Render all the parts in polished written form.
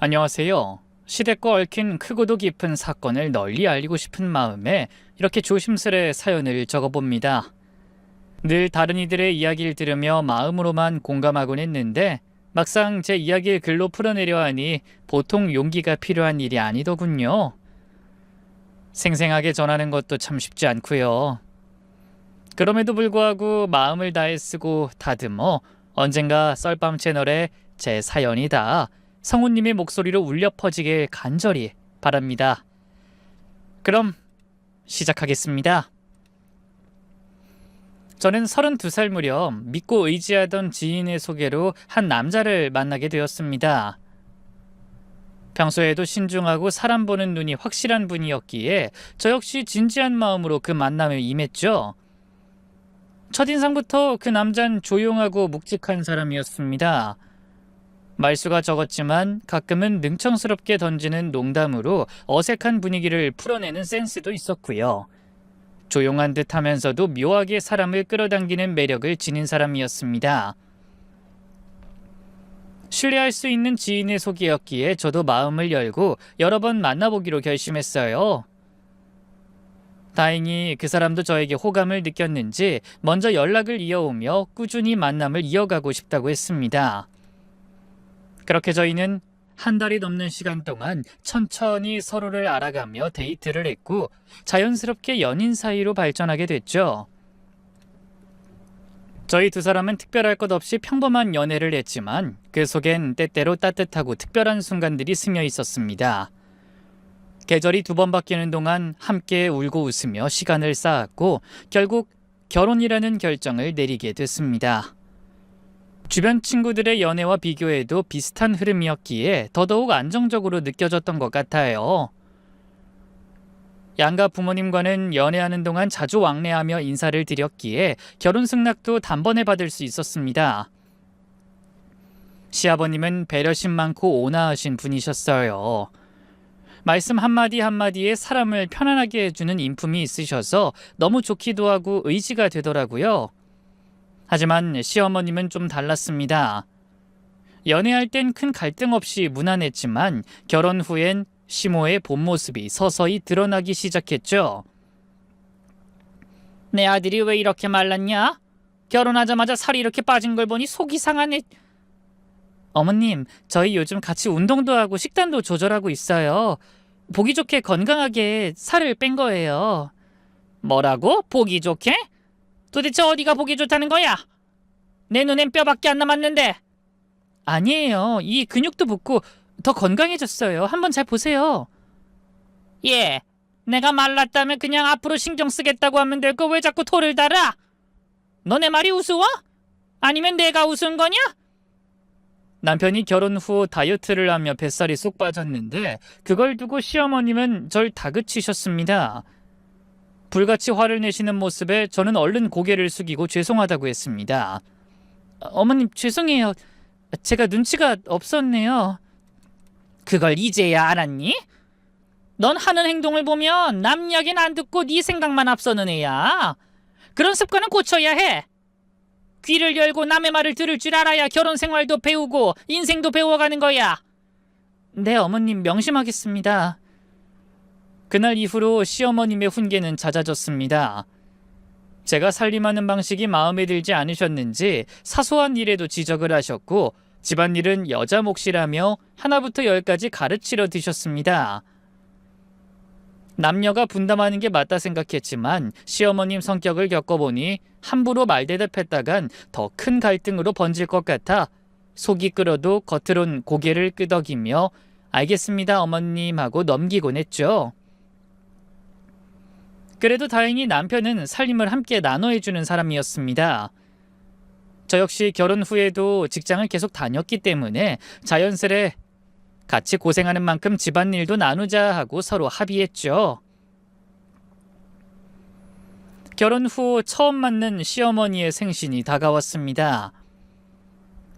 안녕하세요. 시댁과 얽힌 크고도 깊은 사건을 널리 알리고 싶은 마음에 이렇게 조심스레 사연을 적어봅니다. 늘 다른 이들의 이야기를 들으며 마음으로만 공감하곤 했는데 막상 제 이야기를 글로 풀어내려 하니 보통 용기가 필요한 일이 아니더군요. 생생하게 전하는 것도 참 쉽지 않고요. 그럼에도 불구하고 마음을 다해 쓰고 다듬어 언젠가 썰밤 채널에 제 사연이다 성우님의 목소리로 울려 퍼지길 간절히 바랍니다. 그럼 시작하겠습니다. 저는 32살 무렵 믿고 의지하던 지인의 소개로 한 남자를 만나게 되었습니다. 평소에도 신중하고 사람 보는 눈이 확실한 분이었기에 저 역시 진지한 마음으로 그 만남에 임했죠. 첫인상부터 그 남자는 조용하고 묵직한 사람이었습니다. 말수가 적었지만 가끔은 능청스럽게 던지는 농담으로 어색한 분위기를 풀어내는 센스도 있었고요. 조용한 듯 하면서도 묘하게 사람을 끌어당기는 매력을 지닌 사람이었습니다. 신뢰할 수 있는 지인의 소개였기에 저도 마음을 열고 여러 번 만나보기로 결심했어요. 다행히 그 사람도 저에게 호감을 느꼈는지 먼저 연락을 이어오며 꾸준히 만남을 이어가고 싶다고 했습니다. 그렇게 저희는 한 달이 넘는 시간 동안 천천히 서로를 알아가며 데이트를 했고 자연스럽게 연인 사이로 발전하게 됐죠. 저희 두 사람은 특별할 것 없이 평범한 연애를 했지만 그 속엔 때때로 따뜻하고 특별한 순간들이 스며 있었습니다. 계절이 두 번 바뀌는 동안 함께 울고 웃으며 시간을 쌓았고 결국 결혼이라는 결정을 내리게 됐습니다. 주변 친구들의 연애와 비교해도 비슷한 흐름이었기에 더더욱 안정적으로 느껴졌던 것 같아요. 양가 부모님과는 연애하는 동안 자주 왕래하며 인사를 드렸기에 결혼 승낙도 단번에 받을 수 있었습니다. 시아버님은 배려심 많고 온화하신 분이셨어요. 말씀 한마디 한마디에 사람을 편안하게 해주는 인품이 있으셔서 너무 좋기도 하고 의지가 되더라고요. 하지만 시어머님은 좀 달랐습니다. 연애할 땐 큰 갈등 없이 무난했지만 결혼 후엔 시모의 본 모습이 서서히 드러나기 시작했죠. 내 아들이 왜 이렇게 말랐냐? 결혼하자마자 살이 이렇게 빠진 걸 보니 속이 상하네. 어머님, 저희 요즘 같이 운동도 하고 식단도 조절하고 있어요. 보기 좋게 건강하게 살을 뺀 거예요. 뭐라고? 보기 좋게? 도대체 어디가 보기 좋다는 거야? 내 눈엔 뼈밖에 안 남았는데. 아니에요. 이 근육도 붙고 더 건강해졌어요. 한번 잘 보세요. 예, 내가 말랐다면 그냥 앞으로 신경 쓰겠다고 하면 될 거 왜 자꾸 토를 달아? 너네 말이 우스워? 아니면 내가 우스운 거냐? 남편이 결혼 후 다이어트를 하며 뱃살이 쏙 빠졌는데 그걸 두고 시어머님은 절 다그치셨습니다. 불같이 화를 내시는 모습에 저는 얼른 고개를 숙이고 죄송하다고 했습니다. 어머님 죄송해요. 제가 눈치가 없었네요. 그걸 이제야 알았니? 넌 하는 행동을 보면 남 이야기는 안 듣고 네 생각만 앞서는 애야. 그런 습관은 고쳐야 해. 귀를 열고 남의 말을 들을 줄 알아야 결혼 생활도 배우고 인생도 배워가는 거야. 네, 어머님 명심하겠습니다. 그날 이후로 시어머님의 훈계는 잦아졌습니다. 제가 살림하는 방식이 마음에 들지 않으셨는지 사소한 일에도 지적을 하셨고 집안일은 여자 몫이라며 하나부터 열까지 가르치려 드셨습니다. 남녀가 분담하는 게 맞다 생각했지만 시어머님 성격을 겪어보니 함부로 말대답했다간 더 큰 갈등으로 번질 것 같아 속이 끓어도 겉으론 고개를 끄덕이며 알겠습니다 어머님 하고 넘기곤 했죠. 그래도 다행히 남편은 살림을 함께 나눠해주는 사람이었습니다. 저 역시 결혼 후에도 직장을 계속 다녔기 때문에 자연스레 같이 고생하는 만큼 집안일도 나누자 하고 서로 합의했죠. 결혼 후 처음 맞는 시어머니의 생신이 다가왔습니다.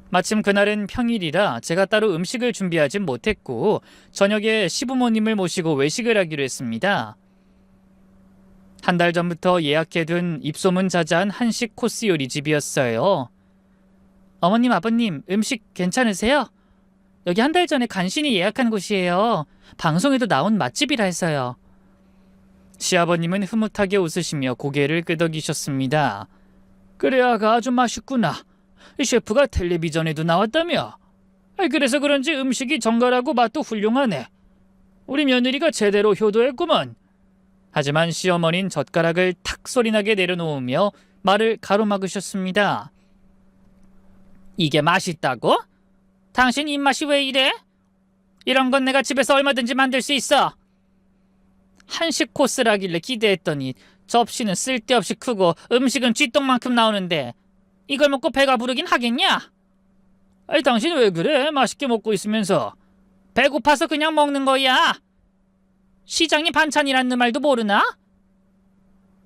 마침 그날은 평일이라 제가 따로 음식을 준비하진 못했고 저녁에 시부모님을 모시고 외식을 하기로 했습니다. 한 달 전부터 예약해둔 입소문 자자한 한식 코스 요리 집이었어요. 어머님, 아버님, 음식 괜찮으세요? 여기 한 달 전에 간신히 예약한 곳이에요. 방송에도 나온 맛집이라 해서요. 시아버님은 흐뭇하게 웃으시며 고개를 끄덕이셨습니다. 그래, 아가 아주 맛있구나. 셰프가 텔레비전에도 나왔다며. 그래서 그런지 음식이 정갈하고 맛도 훌륭하네. 우리 며느리가 제대로 효도했구먼. 하지만 시어머니는 젓가락을 탁 소리나게 내려놓으며 말을 가로막으셨습니다. 이게 맛있다고? 당신 입맛이 왜 이래? 이런 건 내가 집에서 얼마든지 만들 수 있어. 한식 코스라길래 기대했더니 접시는 쓸데없이 크고 음식은 쥐똥만큼 나오는데 이걸 먹고 배가 부르긴 하겠냐? 아니, 당신 왜 그래? 맛있게 먹고 있으면서. 배고파서 그냥 먹는 거야. 시장이 반찬이라는 말도 모르나?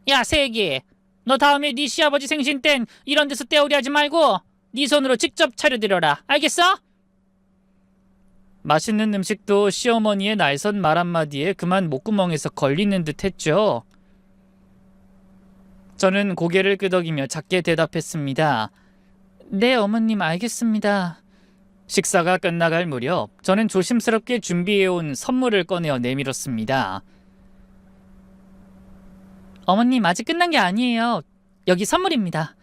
야, 세기, 너 다음에 네 시아버지 생신 땐 이런 데서 때우리 하지 말고 네 손으로 직접 차려드려라. 알겠어? 맛있는 음식도 시어머니의 날선 말 한마디에 그만 목구멍에서 걸리는 듯 했죠. 저는 고개를 끄덕이며 작게 대답했습니다. 네, 어머님, 알겠습니다. 식사가 끝나갈 무렵 저는 조심스럽게 준비해온 선물을 꺼내어 내밀었습니다. 어머님, 아직 끝난 게 아니에요. 여기 선물입니다.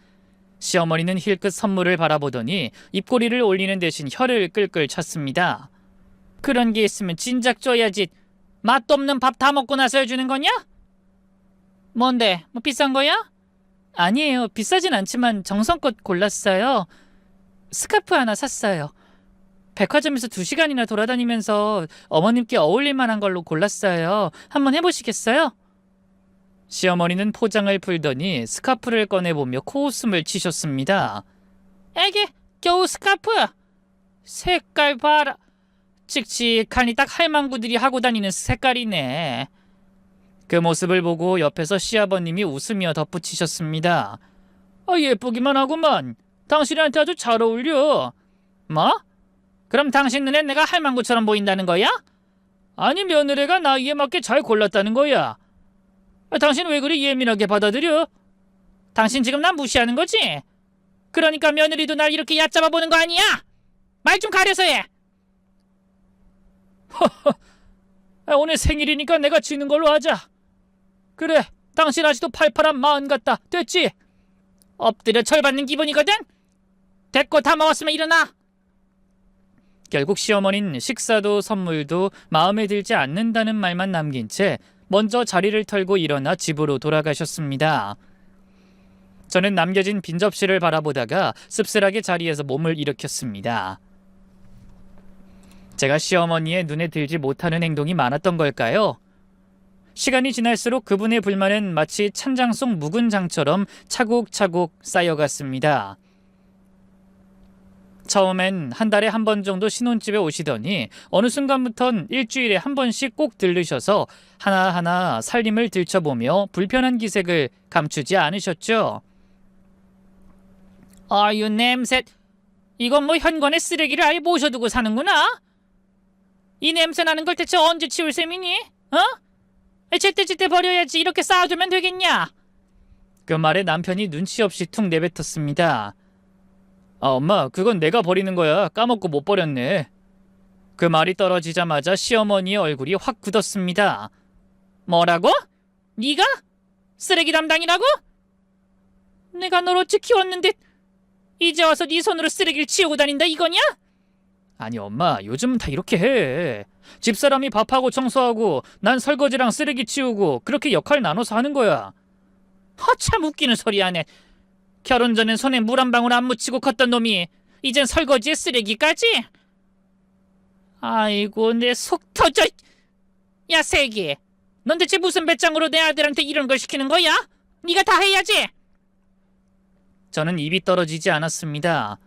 시어머니는 힐끗 선물을 바라보더니 입꼬리를 올리는 대신 혀를 끌끌 찼습니다. 그런 게 있으면 진작 줘야지. 맛도 없는 밥 다 먹고 나서 해주는 거냐? 뭔데? 뭐 비싼 거야? 아니에요. 비싸진 않지만 정성껏 골랐어요. 스카프 하나 샀어요. 백화점에서 2시간이나 돌아다니면서 어머님께 어울릴 만한 걸로 골랐어요. 한번 해보시겠어요? 시어머니는 포장을 풀더니 스카프를 꺼내보며 코웃음을 치셨습니다. 에게, 겨우 스카프? 색깔 봐라. 칙칙하니 딱 할망구들이 하고 다니는 색깔이네. 그 모습을 보고 옆에서 시아버님이 웃으며 덧붙이셨습니다. 예쁘기만 하구만. 당신한테 아주 잘 어울려. 뭐? 그럼 당신 눈엔 내가 할망구처럼 보인다는 거야? 아니, 며느리가 나이에 맞게 잘 골랐다는 거야. 당신 왜 그리 예민하게 받아들여? 당신 지금 난 무시하는 거지? 그러니까 며느리도 날 이렇게 얕잡아 보는 거 아니야? 말 좀 가려서 해. 오늘 생일이니까 내가 지는 걸로 하자. 그래, 당신 아직도 팔팔한 마흔 같다. 됐지? 엎드려 절받는 기분이거든? 됐고, 다 먹었으면 일어나. 결국 시어머니는 식사도 선물도 마음에 들지 않는다는 말만 남긴 채 먼저 자리를 털고 일어나 집으로 돌아가셨습니다. 저는 남겨진 빈 접시를 바라보다가 씁쓸하게 자리에서 몸을 일으켰습니다. 제가 시어머니의 눈에 들지 못하는 행동이 많았던 걸까요? 시간이 지날수록 그분의 불만은 마치 찬장 속 묵은 장처럼 차곡차곡 쌓여갔습니다. 처음엔 한 달에 한 번 정도 신혼집에 오시더니 어느 순간부턴 일주일에 한 번씩 꼭 들르셔서 하나하나 살림을 들춰보며 불편한 기색을 감추지 않으셨죠. 아유, 냄새. 이건 뭐 현관에 쓰레기를 아예 모셔두고 사는구나. 이 냄새 나는 걸 대체 언제 치울 셈이니? 제때제때 버려야지. 이렇게 쌓아두면 되겠냐? 그 말에 남편이 눈치 없이 툭 내뱉었습니다. 엄마, 그건 내가 버리는 거야. 까먹고 못 버렸네. 그 말이 떨어지자마자 시어머니의 얼굴이 확 굳었습니다. 뭐라고? 네가? 쓰레기 담당이라고? 내가 널 어찌 키웠는데 이제 와서 네 손으로 쓰레기를 치우고 다닌다 이거냐? 아니, 엄마, 요즘은 다 이렇게 해. 집사람이 밥하고 청소하고 난 설거지랑 쓰레기 치우고 그렇게 역할 나눠서 하는 거야. 참 웃기는 소리 하네. 결혼 전엔 손에 물 한 방울 안 묻히고 컸던 놈이 이젠 설거지에 쓰레기까지? 아이고, 내 속 터져. 야, 세기, 넌 대체 무슨 배짱으로 내 아들한테 이런 걸 시키는 거야? 네가 다 해야지. 저는 입이 떨어지지 않았습니다.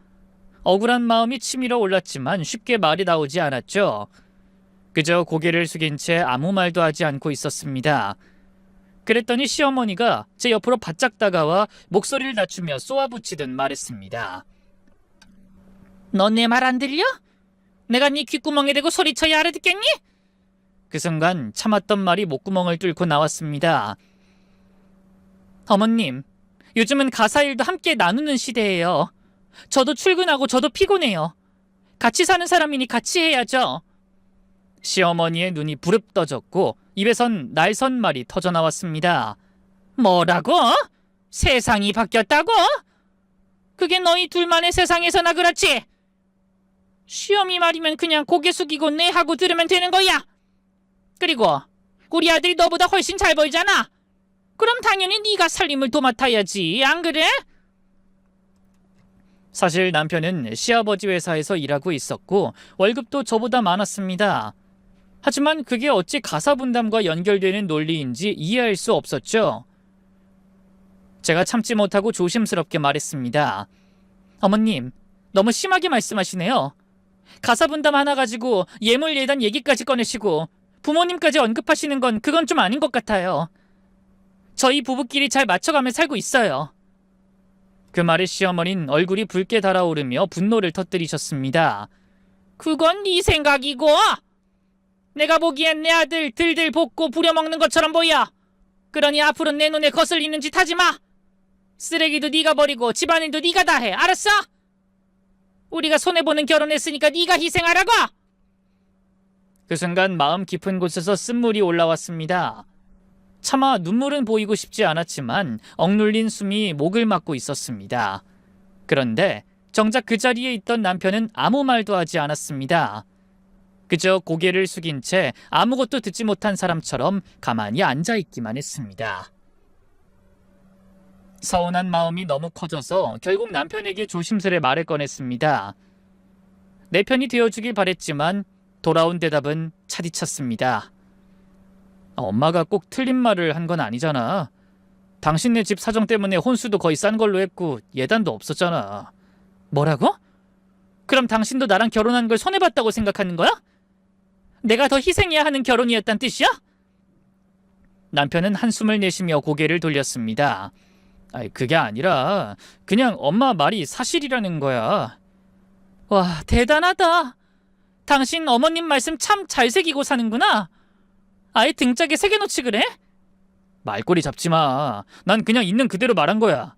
억울한 마음이 치밀어 올랐지만 쉽게 말이 나오지 않았죠. 그저 고개를 숙인 채 아무 말도 하지 않고 있었습니다. 그랬더니 시어머니가 제 옆으로 바짝 다가와 목소리를 낮추며 쏘아붙이듯 말했습니다. 너 내 말 안 들려? 내가 네 귓구멍에 대고 소리쳐야 알아듣겠니? 그 순간 참았던 말이 목구멍을 뚫고 나왔습니다. 어머님, 요즘은 가사 일도 함께 나누는 시대예요. 저도 출근하고 저도 피곤해요. 같이 사는 사람이니 같이 해야죠. 시어머니의 눈이 부릅 떠졌고 입에선 날선 말이 터져나왔습니다. 뭐라고? 세상이 바뀌었다고? 그게 너희 둘만의 세상에서나 그렇지? 시어미 말이면 그냥 고개 숙이고 네 하고 들으면 되는 거야. 그리고 우리 아들이 너보다 훨씬 잘 보이잖아. 그럼 당연히 네가 살림을 도맡아야지, 안 그래? 사실 남편은 시아버지 회사에서 일하고 있었고 월급도 저보다 많았습니다. 하지만 그게 어찌 가사 분담과 연결되는 논리인지 이해할 수 없었죠. 제가 참지 못하고 조심스럽게 말했습니다. 어머님, 너무 심하게 말씀하시네요. 가사 분담 하나 가지고 예물 예단 얘기까지 꺼내시고 부모님까지 언급하시는 건 그건 좀 아닌 것 같아요. 저희 부부끼리 잘 맞춰가며 살고 있어요. 그 말에 시어머니는 얼굴이 붉게 달아오르며 분노를 터뜨리셨습니다. 그건 네 생각이고 내가 보기엔 내 아들 들들 볶고 부려먹는 것처럼 보여. 그러니 앞으로 내 눈에 거슬리는 짓 하지 마. 쓰레기도 네가 버리고 집안일도 네가 다 해. 알았어? 우리가 손해보는 결혼했으니까 네가 희생하라고. 그 순간 마음 깊은 곳에서 쓴물이 올라왔습니다. 차마 눈물은 보이고 싶지 않았지만 억눌린 숨이 목을 막고 있었습니다. 그런데 정작 그 자리에 있던 남편은 아무 말도 하지 않았습니다. 그저 고개를 숙인 채 아무것도 듣지 못한 사람처럼 가만히 앉아있기만 했습니다. 서운한 마음이 너무 커져서 결국 남편에게 조심스레 말을 꺼냈습니다. 내 편이 되어주길 바랬지만 돌아온 대답은 차디쳤습니다. 엄마가 꼭 틀린 말을 한 건 아니잖아. 당신네 집 사정 때문에 혼수도 거의 싼 걸로 했고 예단도 없었잖아. 뭐라고? 그럼 당신도 나랑 결혼한 걸 손해봤다고 생각하는 거야? 내가 더 희생해야 하는 결혼이었단 뜻이야? 남편은 한숨을 내쉬며 고개를 돌렸습니다. 그게 아니라 그냥 엄마 말이 사실이라는 거야. 와, 대단하다. 당신 어머님 말씀 참 잘 새기고 사는구나. 아예 등짝에 새겨놓지 그래? 말꼬리 잡지 마. 난 그냥 있는 그대로 말한 거야.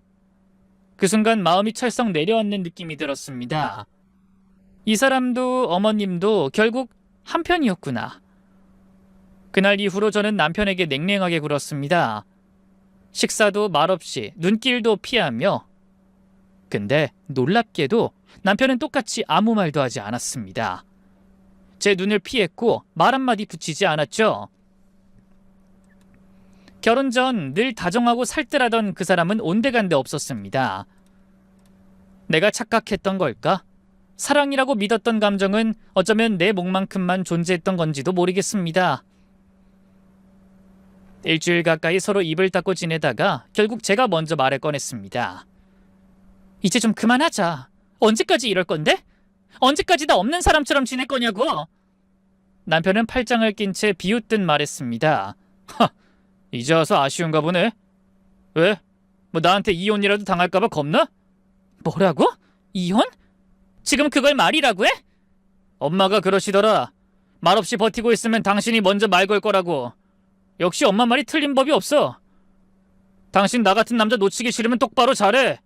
그 순간 마음이 철썩 내려앉는 느낌이 들었습니다. 이 사람도 어머님도 결국 한편이었구나. 그날 이후로 저는 남편에게 냉랭하게 굴었습니다. 식사도 말없이 눈길도 피하며. 근데 놀랍게도 남편은 똑같이 아무 말도 하지 않았습니다. 제 눈을 피했고 말 한마디 붙이지 않았죠. 결혼 전 늘 다정하고 살뜰하던 그 사람은 온데간데 없었습니다. 내가 착각했던 걸까? 사랑이라고 믿었던 감정은 어쩌면 내 목만큼만 존재했던 건지도 모르겠습니다. 일주일 가까이 서로 입을 닫고 지내다가 결국 제가 먼저 말을 꺼냈습니다. 이제 좀 그만하자. 언제까지 이럴 건데? 언제까지 나 없는 사람처럼 지낼 거냐고. 남편은 팔짱을 낀 채 비웃듯 말했습니다. 이제 와서 아쉬운가 보네. 왜? 뭐 나한테 이혼이라도 당할까봐 겁나? 뭐라고? 이혼? 지금 그걸 말이라고 해? 엄마가 그러시더라. 말없이 버티고 있으면 당신이 먼저 말 걸 거라고. 역시 엄마 말이 틀린 법이 없어. 당신 나 같은 남자 놓치기 싫으면 똑바로 잘해.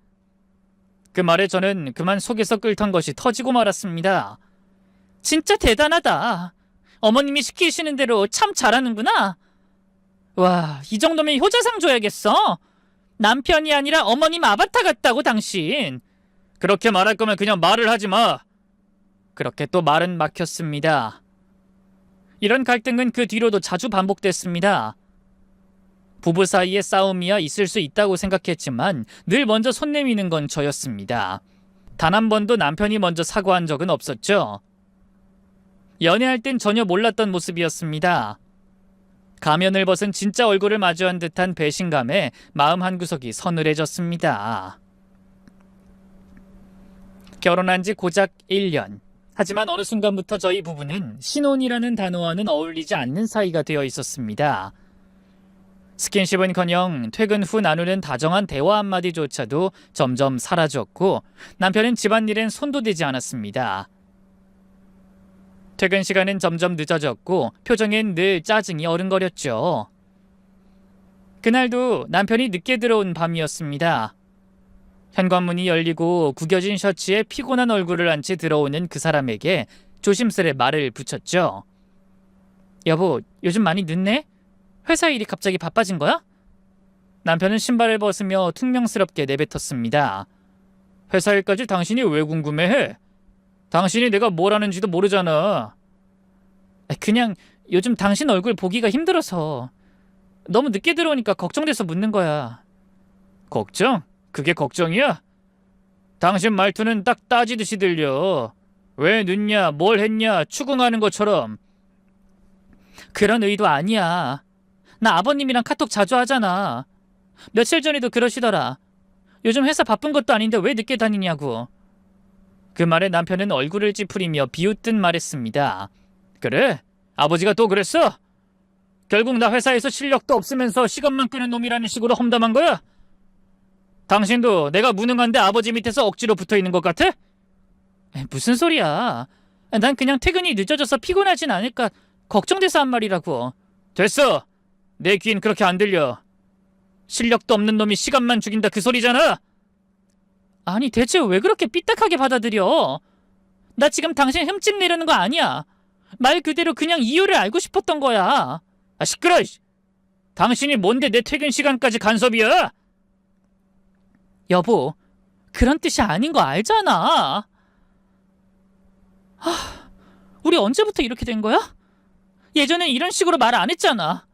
그 말에 저는 그만 속에서 끓던 것이 터지고 말았습니다. 진짜 대단하다. 어머님이 시키시는 대로 참 잘하는구나. 와, 이 정도면 효자상 줘야겠어. 남편이 아니라 어머님 아바타 같다고 당신. 그렇게 말할 거면 그냥 말을 하지 마. 그렇게 또 말은 막혔습니다. 이런 갈등은 그 뒤로도 자주 반복됐습니다. 부부 사이의 싸움이야 있을 수 있다고 생각했지만 늘 먼저 손 내미는 건 저였습니다. 단 한 번도 남편이 먼저 사과한 적은 없었죠. 연애할 땐 전혀 몰랐던 모습이었습니다. 가면을 벗은 진짜 얼굴을 마주한 듯한 배신감에 마음 한구석이 서늘해졌습니다. 결혼한 지 고작 1년. 하지만 어느 순간부터 저희 부부는 신혼이라는 단어와는 어울리지 않는 사이가 되어 있었습니다. 스킨십은커녕 퇴근 후 나누는 다정한 대화 한마디조차도 점점 사라졌고 남편은 집안일엔 손도 대지 않았습니다. 퇴근 시간은 점점 늦어졌고 표정엔 늘 짜증이 어른거렸죠. 그날도 남편이 늦게 들어온 밤이었습니다. 현관문이 열리고 구겨진 셔츠에 피곤한 얼굴을 한 채 들어오는 그 사람에게 조심스레 말을 붙였죠. 여보, 요즘 많이 늦네? 회사 일이 갑자기 바빠진 거야? 남편은 신발을 벗으며 퉁명스럽게 내뱉었습니다. 회사 일까지 당신이 왜 궁금해해? 당신이 내가 뭘 하는지도 모르잖아. 그냥 요즘 당신 얼굴 보기가 힘들어서. 너무 늦게 들어오니까 걱정돼서 묻는 거야. 걱정? 그게 걱정이야? 당신 말투는 딱 따지듯이 들려. 왜 늦냐, 뭘 했냐, 추궁하는 것처럼. 그런 의도 아니야. 나 아버님이랑 카톡 자주 하잖아. 며칠 전에도 그러시더라. 요즘 회사 바쁜 것도 아닌데 왜 늦게 다니냐고. 그 말에 남편은 얼굴을 찌푸리며 비웃듯 말했습니다. 그래? 아버지가 또 그랬어? 결국 나 회사에서 실력도 없으면서 시간만 끄는 놈이라는 식으로 험담한 거야? 당신도 내가 무능한데 아버지 밑에서 억지로 붙어있는 것 같아? 무슨 소리야. 난 그냥 퇴근이 늦어져서 피곤하진 않을까 걱정돼서 한 말이라고. 됐어. 내 귀엔 그렇게 안 들려. 실력도 없는 놈이 시간만 죽인다 그 소리잖아. 아니 대체 왜 그렇게 삐딱하게 받아들여? 나 지금 당신 흠집 내려는 거 아니야. 말 그대로 그냥 이유를 알고 싶었던 거야. 아 시끄러. 당신이 뭔데 내 퇴근 시간까지 간섭이야? 여보, 그런 뜻이 아닌 거 알잖아. 우리 언제부터 이렇게 된 거야? 예전엔 이런 식으로 말 안 했잖아.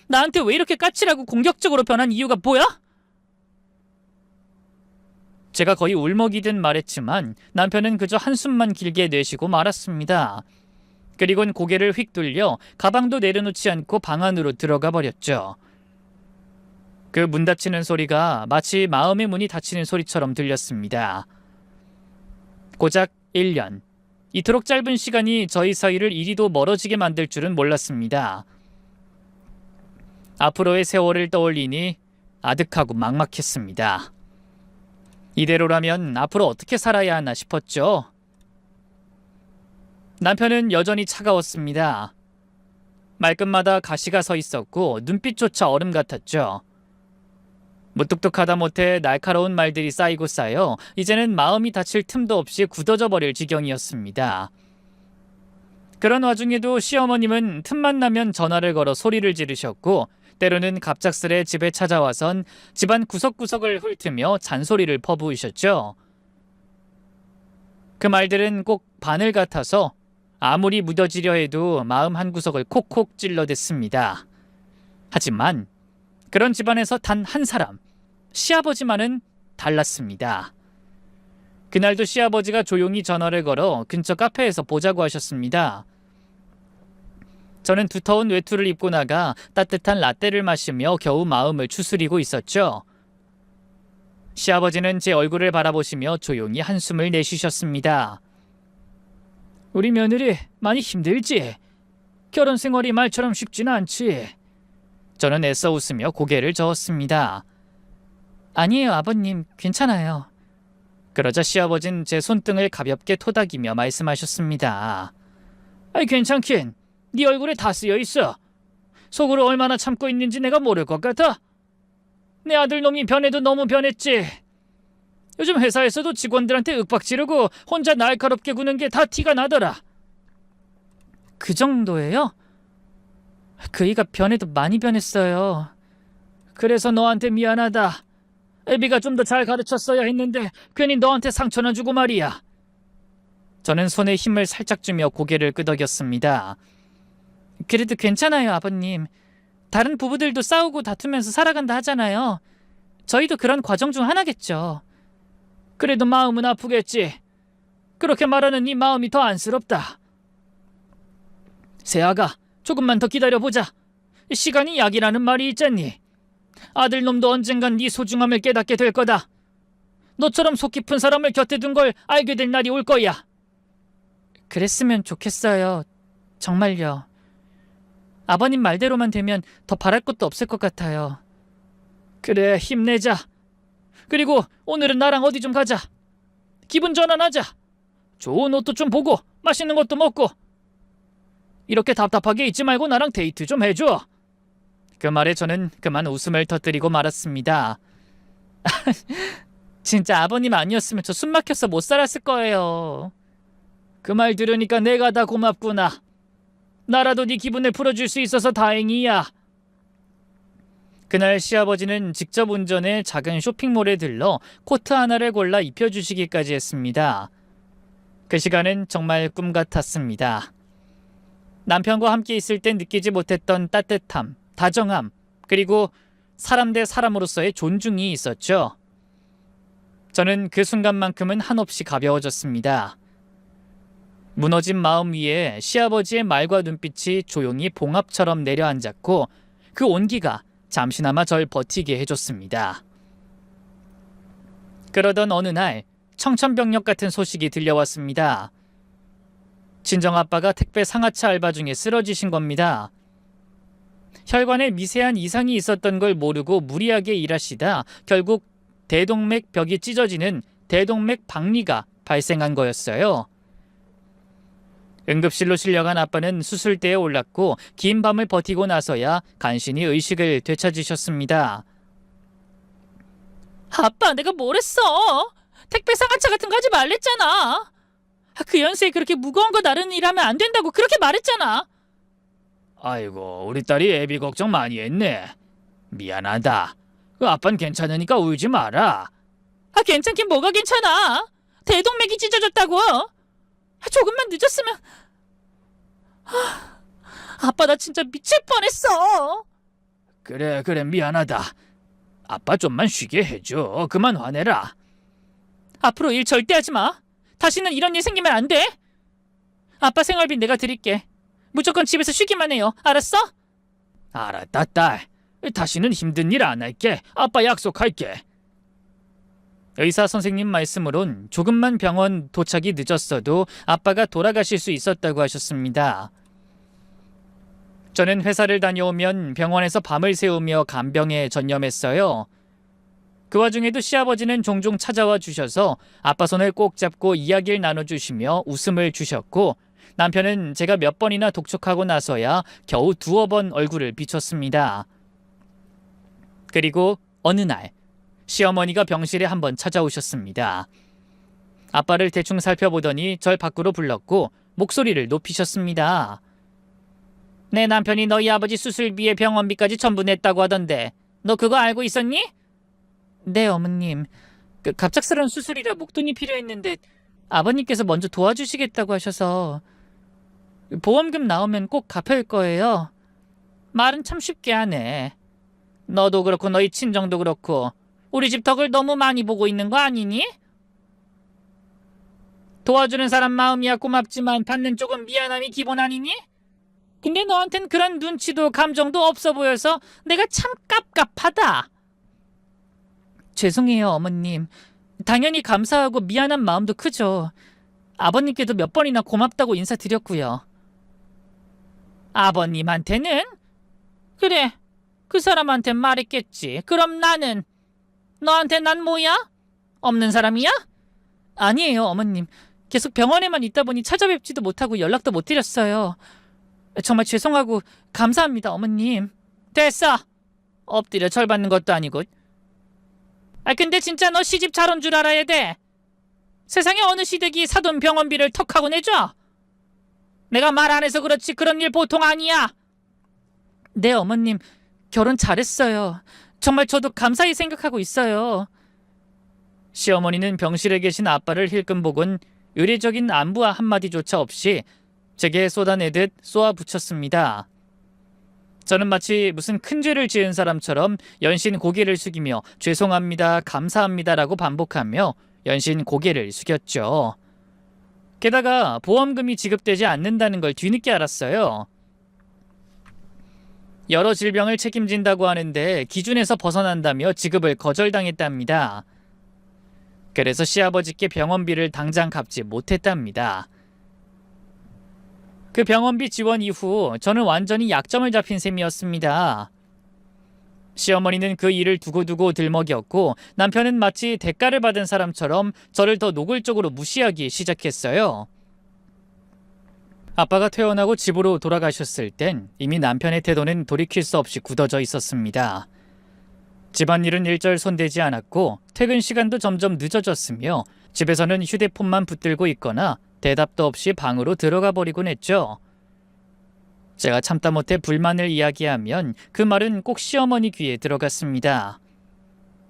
나한테 왜 이렇게 까칠하고 공격적으로 변한 이유가 뭐야? 제가 거의 울먹이듯 말했지만 남편은 그저 한숨만 길게 내쉬고 말았습니다. 그리고는 고개를 휙 돌려 가방도 내려놓지 않고 방 안으로 들어가 버렸죠. 그 문 닫히는 소리가 마치 마음의 문이 닫히는 소리처럼 들렸습니다. 고작 1년. 이토록 짧은 시간이 저희 사이를 이리도 멀어지게 만들 줄은 몰랐습니다. 앞으로의 세월을 떠올리니 아득하고 막막했습니다. 이대로라면 앞으로 어떻게 살아야 하나 싶었죠. 남편은 여전히 차가웠습니다. 말끝마다 가시가 서 있었고 눈빛조차 얼음 같았죠. 무뚝뚝하다 못해 날카로운 말들이 쌓이고 쌓여 이제는 마음이 닫힐 틈도 없이 굳어져 버릴 지경이었습니다. 그런 와중에도 시어머님은 틈만 나면 전화를 걸어 소리를 지르셨고 때로는 갑작스레 집에 찾아와선 집안 구석구석을 훑으며 잔소리를 퍼부으셨죠. 그 말들은 꼭 바늘 같아서 아무리 묻어지려 해도 마음 한구석을 콕콕 찔러댔습니다. 하지만 그런 집안에서 단 한 사람, 시아버지만은 달랐습니다. 그날도 시아버지가 조용히 전화를 걸어 근처 카페에서 보자고 하셨습니다. 저는 두터운 외투를 입고 나가 따뜻한 라떼를 마시며 겨우 마음을 추스리고 있었죠. 시아버지는 제 얼굴을 바라보시며 조용히 한숨을 내쉬셨습니다. 우리 며느리 많이 힘들지? 결혼 생활이 말처럼 쉽지는 않지? 저는 애써 웃으며 고개를 저었습니다. 아니에요, 아버님. 괜찮아요. 그러자 시아버진 제 손등을 가볍게 토닥이며 말씀하셨습니다. 아이, 괜찮긴. 네 얼굴에 다 쓰여 있어. 속으로 얼마나 참고 있는지 내가 모를 것 같아? 내 아들놈이 변해도 너무 변했지. 요즘 회사에서도 직원들한테 윽박 지르고 혼자 날카롭게 구는 게 다 티가 나더라. 그 정도예요? 그이가 변해도 많이 변했어요. 그래서 너한테 미안하다. 애비가 좀 더 잘 가르쳤어야 했는데 괜히 너한테 상처나 주고 말이야. 저는 손에 힘을 살짝 주며 고개를 끄덕였습니다. 그래도 괜찮아요, 아버님. 다른 부부들도 싸우고 다투면서 살아간다 하잖아요. 저희도 그런 과정 중 하나겠죠. 그래도 마음은 아프겠지. 그렇게 말하는 네 마음이 더 안쓰럽다. 세아가 조금만 더 기다려보자. 시간이 약이라는 말이 있잖니. 아들놈도 언젠간 네 소중함을 깨닫게 될 거다. 너처럼 속 깊은 사람을 곁에 둔 걸 알게 될 날이 올 거야. 그랬으면 좋겠어요. 정말요. 아버님 말대로만 되면 더 바랄 것도 없을 것 같아요. 그래, 힘내자. 그리고 오늘은 나랑 어디 좀 가자. 기분 전환하자. 좋은 옷도 좀 보고 맛있는 것도 먹고. 이렇게 답답하게 있지 말고 나랑 데이트 좀 해줘. 그 말에 저는 그만 웃음을 터뜨리고 말았습니다. 진짜 아버님 아니었으면 저 숨 막혀서 못 살았을 거예요. 그 말 들으니까 내가 다 고맙구나. 나라도 네 기분을 풀어줄 수 있어서 다행이야. 그날 시아버지는 직접 운전해 작은 쇼핑몰에 들러 코트 하나를 골라 입혀주시기까지 했습니다. 그 시간은 정말 꿈 같았습니다. 남편과 함께 있을 땐 느끼지 못했던 따뜻함, 다정함, 그리고 사람 대 사람으로서의 존중이 있었죠. 저는 그 순간만큼은 한없이 가벼워졌습니다. 무너진 마음 위에 시아버지의 말과 눈빛이 조용히 봉합처럼 내려앉았고 그 온기가 잠시나마 절 버티게 해줬습니다. 그러던 어느 날 청천벽력 같은 소식이 들려왔습니다. 친정아빠가 택배 상하차 알바 중에 쓰러지신 겁니다. 혈관에 미세한 이상이 있었던 걸 모르고 무리하게 일하시다 결국 대동맥 벽이 찢어지는 대동맥 박리가 발생한 거였어요. 응급실로 실려간 아빠는 수술대에 올랐고 긴 밤을 버티고 나서야 간신히 의식을 되찾으셨습니다. 아빠, 내가 뭘 했어? 택배 상하차 같은 거 하지 말랬잖아. 그 연세에 그렇게 무거운 거 나르는 일 하면 안 된다고 그렇게 말했잖아. 아이고, 우리 딸이 애비 걱정 많이 했네. 미안하다. 아빠는 괜찮으니까 울지 마라. 괜찮긴 뭐가 괜찮아. 대동맥이 찢어졌다고. 조금만 늦었으면. 아빠, 나 진짜 미칠 뻔했어. 그래 미안하다. 아빠 좀만 쉬게 해줘. 그만 화내라. 앞으로 일 절대 하지 마. 다시는 이런 일 생기면 안 돼. 아빠 생활비 내가 드릴게. 무조건 집에서 쉬기만 해요. 알았어? 알았다, 딸. 다시는 힘든 일 안 할게. 아빠 약속할게. 의사 선생님 말씀으론 조금만 병원 도착이 늦었어도 아빠가 돌아가실 수 있었다고 하셨습니다. 저는 회사를 다녀오면 병원에서 밤을 새우며 간병에 전념했어요. 그 와중에도 시아버지는 종종 찾아와 주셔서 아빠 손을 꼭 잡고 이야기를 나눠주시며 웃음을 주셨고 남편은 제가 몇 번이나 독촉하고 나서야 겨우 두어 번 얼굴을 비췄습니다. 그리고 어느 날 시어머니가 병실에 한번 찾아오셨습니다. 아빠를 대충 살펴보더니 절 밖으로 불렀고 목소리를 높이셨습니다. 내 남편이 너희 아버지 수술비에 병원비까지 전부 냈다고 하던데 너 그거 알고 있었니? 네, 어머님. 갑작스러운 수술이라 목돈이 필요했는데 아버님께서 먼저 도와주시겠다고 하셔서 보험금 나오면 꼭 갚을 거예요. 말은 참 쉽게 하네. 너도 그렇고 너희 친정도 그렇고 우리 집 덕을 너무 많이 보고 있는 거 아니니? 도와주는 사람 마음이야 고맙지만 받는 쪽은 미안함이 기본 아니니? 근데 너한텐 그런 눈치도 감정도 없어 보여서 내가 참 깝깝하다. 죄송해요, 어머님. 당연히 감사하고 미안한 마음도 크죠. 아버님께도 몇 번이나 고맙다고 인사드렸고요. 아버님한테는? 그래, 그 사람한텐 말했겠지. 그럼 나는? 너한테 난 뭐야? 없는 사람이야? 아니에요, 어머님. 계속 병원에만 있다 보니 찾아뵙지도 못하고 연락도 못 드렸어요. 정말 죄송하고 감사합니다, 어머님. 됐어. 엎드려 절 받는 것도 아니고. 근데 진짜 너 시집 잘 온 줄 알아야 돼. 세상에 어느 시댁이 사돈 병원비를 턱하고 내줘? 내가 말 안 해서 그렇지 그런 일 보통 아니야. 네, 어머님. 결혼 잘했어요. 정말 저도 감사히 생각하고 있어요. 시어머니는 병실에 계신 아빠를 힐끔 보곤 의례적인 안부와 한마디조차 없이 제게 쏟아내듯 쏘아붙였습니다. 저는 마치 무슨 큰 죄를 지은 사람처럼 연신 고개를 숙이며 죄송합니다, 감사합니다라고 반복하며 연신 고개를 숙였죠. 게다가 보험금이 지급되지 않는다는 걸 뒤늦게 알았어요. 여러 질병을 책임진다고 하는데 기준에서 벗어난다며 지급을 거절당했답니다. 그래서 시아버지께 병원비를 당장 갚지 못했답니다. 그 병원비 지원 이후 저는 완전히 약점을 잡힌 셈이었습니다. 시어머니는 그 일을 두고두고 들먹였고 남편은 마치 대가를 받은 사람처럼 저를 더 노골적으로 무시하기 시작했어요. 아빠가 퇴원하고 집으로 돌아가셨을 땐 이미 남편의 태도는 돌이킬 수 없이 굳어져 있었습니다. 집안일은 일절 손대지 않았고 퇴근 시간도 점점 늦어졌으며 집에서는 휴대폰만 붙들고 있거나 대답도 없이 방으로 들어가 버리곤 했죠. 제가 참다 못해 불만을 이야기하면 그 말은 꼭 시어머니 귀에 들어갔습니다.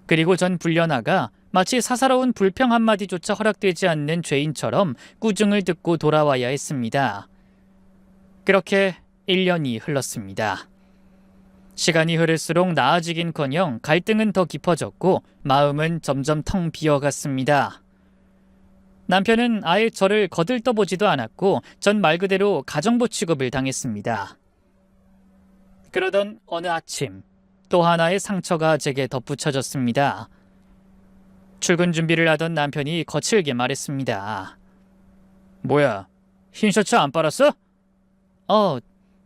그리고 전 불려나가 마치 사사로운 불평 한마디조차 허락되지 않는 죄인처럼 꾸중을 듣고 돌아와야 했습니다. 그렇게 1년이 흘렀습니다. 시간이 흐를수록 나아지긴커녕 갈등은 더 깊어졌고 마음은 점점 텅 비어갔습니다. 남편은 아예 저를 거들떠보지도 않았고 전 말 그대로 가정부 취급을 당했습니다. 그러던 어느 아침 또 하나의 상처가 제게 덧붙여졌습니다. 출근 준비를 하던 남편이 거칠게 말했습니다. 뭐야, 흰 셔츠 안 빨았어?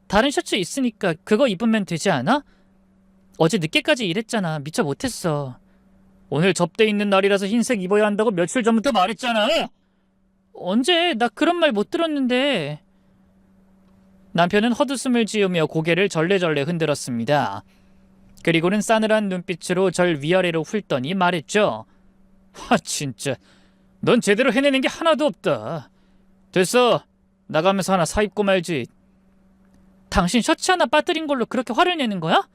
다른 셔츠 있으니까 그거 입으면 되지 않아? 어제 늦게까지 일했잖아. 미처 못했어. 오늘 접대 있는 날이라서 흰색 입어야 한다고 며칠 전부터 말했잖아. 언제? 나 그런 말 못 들었는데. 남편은 헛웃음을 지으며 고개를 절레절레 흔들었습니다. 그리고는 싸늘한 눈빛으로 절 위아래로 훑더니 말했죠. 진짜 넌 제대로 해내는 게 하나도 없다. 됐어. 나가면서 하나 사입고 말지. 당신 셔츠 하나 빠뜨린 걸로 그렇게 화를 내는 거야?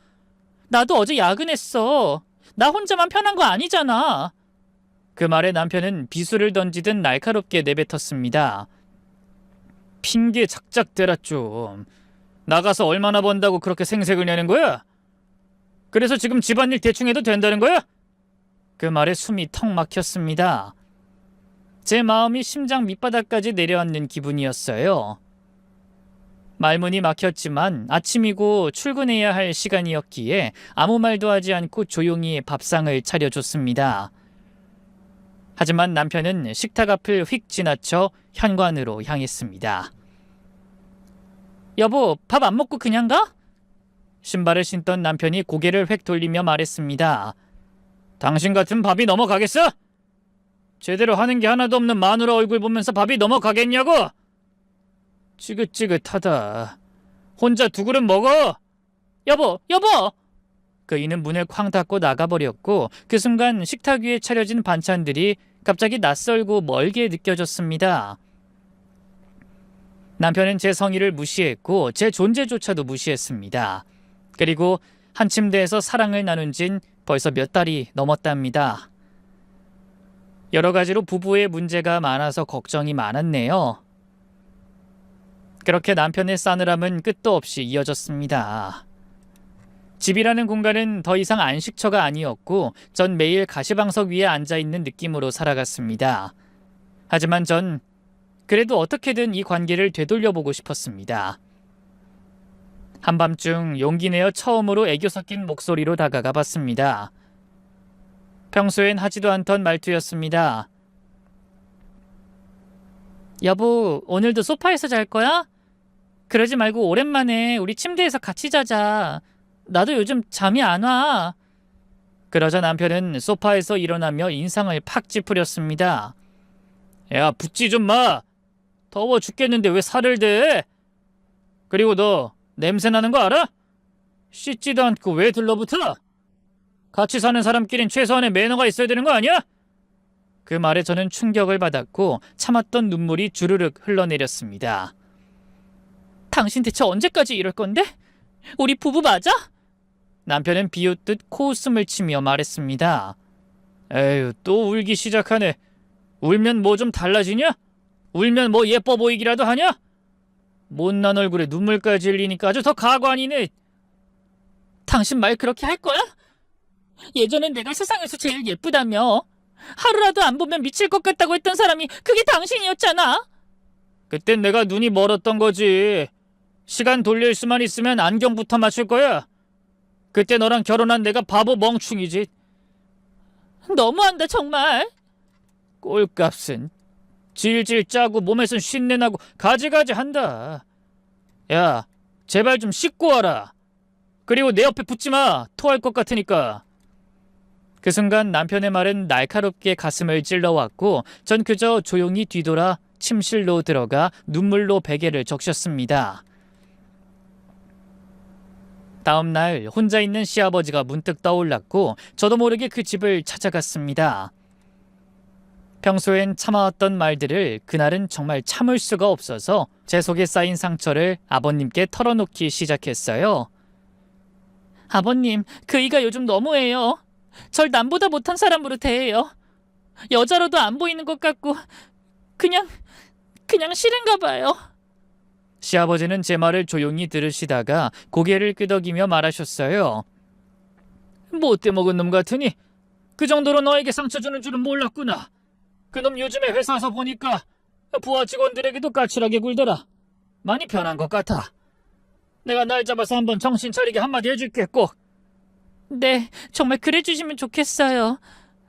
나도 어제 야근했어. 나 혼자만 편한 거 아니잖아. 그 말에 남편은 비수를 던지듯 날카롭게 내뱉었습니다. 핑계 작작 대라 좀. 나가서 얼마나 번다고 그렇게 생색을 내는 거야? 그래서 지금 집안일 대충 해도 된다는 거야? 그 말에 숨이 턱 막혔습니다. 제 마음이 심장 밑바닥까지 내려앉는 기분이었어요. 말문이 막혔지만 아침이고 출근해야 할 시간이었기에 아무 말도 하지 않고 조용히 밥상을 차려줬습니다. 하지만 남편은 식탁 앞을 휙 지나쳐 현관으로 향했습니다. 여보, 밥 안 먹고 그냥 가? 신발을 신던 남편이 고개를 획 돌리며 말했습니다. 당신 같은 밥이 넘어가겠어? 제대로 하는 게 하나도 없는 마누라 얼굴 보면서 밥이 넘어가겠냐고? 지긋지긋하다. 혼자 두 그릇 먹어. 여보! 그이는 문을 쾅 닫고 나가버렸고 그 순간 식탁 위에 차려진 반찬들이 갑자기 낯설고 멀게 느껴졌습니다. 남편은 제 성의를 무시했고 제 존재조차도 무시했습니다. 그리고 한 침대에서 사랑을 나눈 진 벌써 몇 달이 넘었답니다. 여러 가지로 부부의 문제가 많아서 걱정이 많았네요. 그렇게 남편의 싸늘함은 끝도 없이 이어졌습니다. 집이라는 공간은 더 이상 안식처가 아니었고 전 매일 가시방석 위에 앉아있는 느낌으로 살아갔습니다. 하지만 전 그래도 어떻게든 이 관계를 되돌려보고 싶었습니다. 한밤중 용기 내어 처음으로 애교 섞인 목소리로 다가가 봤습니다. 평소엔 하지도 않던 말투였습니다. 여보, 오늘도 소파에서 잘 거야? 그러지 말고 오랜만에 우리 침대에서 같이 자자. 나도 요즘 잠이 안 와. 그러자 남편은 소파에서 일어나며 인상을 팍 찌푸렸습니다. 야, 붙지 좀 마. 더워 죽겠는데 왜 살을 대? 그리고 너 냄새 나는 거 알아? 씻지도 않고 왜 들러붙어? 같이 사는 사람끼린 최소한의 매너가 있어야 되는 거 아니야? 그 말에 저는 충격을 받았고 참았던 눈물이 주르륵 흘러내렸습니다. 당신 대체 언제까지 이럴 건데? 우리 부부 맞아? 남편은 비웃듯 코웃음을 치며 말했습니다. 에휴, 또 울기 시작하네. 울면 뭐 좀 달라지냐? 울면 뭐 예뻐 보이기라도 하냐? 못난 얼굴에 눈물까지 흘리니까 아주 더 가관이네. 당신 말 그렇게 할 거야? 예전엔 내가 세상에서 제일 예쁘다며. 하루라도 안 보면 미칠 것 같다고 했던 사람이 그게 당신이었잖아. 그땐 내가 눈이 멀었던 거지. 시간 돌릴 수만 있으면 안경부터 맞출 거야. 그때 너랑 결혼한 내가 바보 멍충이지. 너무한다 정말. 꼴값은 질질 짜고 몸에선 쉰내나고 가지가지 한다. 야, 제발 좀 씻고 와라. 그리고 내 옆에 붙지 마. 토할 것 같으니까. 그 순간 남편의 말은 날카롭게 가슴을 찔러왔고 전 그저 조용히 뒤돌아 침실로 들어가 눈물로 베개를 적셨습니다. 다음 날 혼자 있는 시아버지가 문득 떠올랐고 저도 모르게 그 집을 찾아갔습니다. 평소엔 참아왔던 말들을 그날은 정말 참을 수가 없어서 제 속에 쌓인 상처를 아버님께 털어놓기 시작했어요. 아버님, 그이가 요즘 너무해요. 절 남보다 못한 사람으로 대해요. 여자로도 안 보이는 것 같고 그냥 싫은가 봐요. 시아버지는 제 말을 조용히 들으시다가 고개를 끄덕이며 말하셨어요. 못돼 먹은 놈 같으니 그 정도로 너에게 상처 주는 줄은 몰랐구나. 그놈 요즘에 회사에서 보니까 부하 직원들에게도 까칠하게 굴더라. 많이 변한 것 같아. 내가 날 잡아서 한번 정신 차리게 한마디 해줄게 꼭. 네, 정말 그래 주시면 좋겠어요.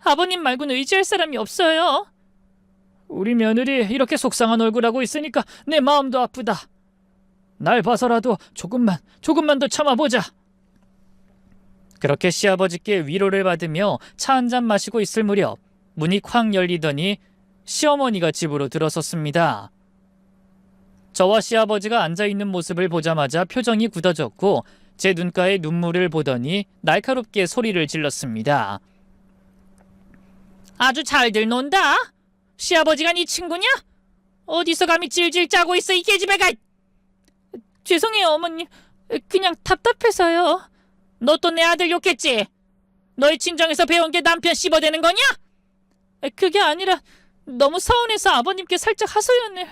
아버님 말고는 의지할 사람이 없어요. 우리 며느리 이렇게 속상한 얼굴하고 있으니까 내 마음도 아프다. 날 봐서라도 조금만 더 참아보자. 그렇게 시아버지께 위로를 받으며 차 한잔 마시고 있을 무렵 문이 쾅 열리더니 시어머니가 집으로 들어섰습니다. 저와 시아버지가 앉아있는 모습을 보자마자 표정이 굳어졌고 제 눈가에 눈물을 보더니 날카롭게 소리를 질렀습니다. 아주 잘들 논다. 시아버지가 네 친구냐? 어디서 감히 질질 짜고 있어 이 계집애가. 죄송해요 어머님. 그냥 답답해서요. 너 또 내 아들 욕했지? 너희 친정에서 배운 게 남편 씹어대는 거냐? 그게 아니라 너무 서운해서 아버님께 살짝 하소연을.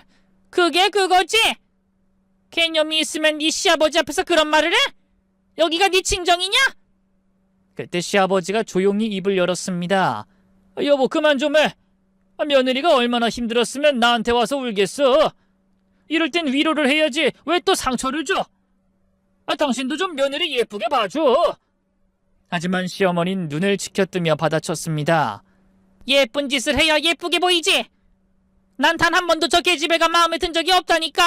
그게 그거지? 개념이 있으면 네 시아버지 앞에서 그런 말을 해? 여기가 네 친정이냐? 그때 시아버지가 조용히 입을 열었습니다. 여보 그만 좀 해. 며느리가 얼마나 힘들었으면 나한테 와서 울겠어. 이럴 땐 위로를 해야지 왜 또 상처를 줘? 당신도 좀 며느리 예쁘게 봐줘. 하지만 시어머니는 눈을 치켜뜨며 받아쳤습니다. 예쁜 짓을 해야 예쁘게 보이지. 난 단 한 번도 저 계집애가 마음에 든 적이 없다니까.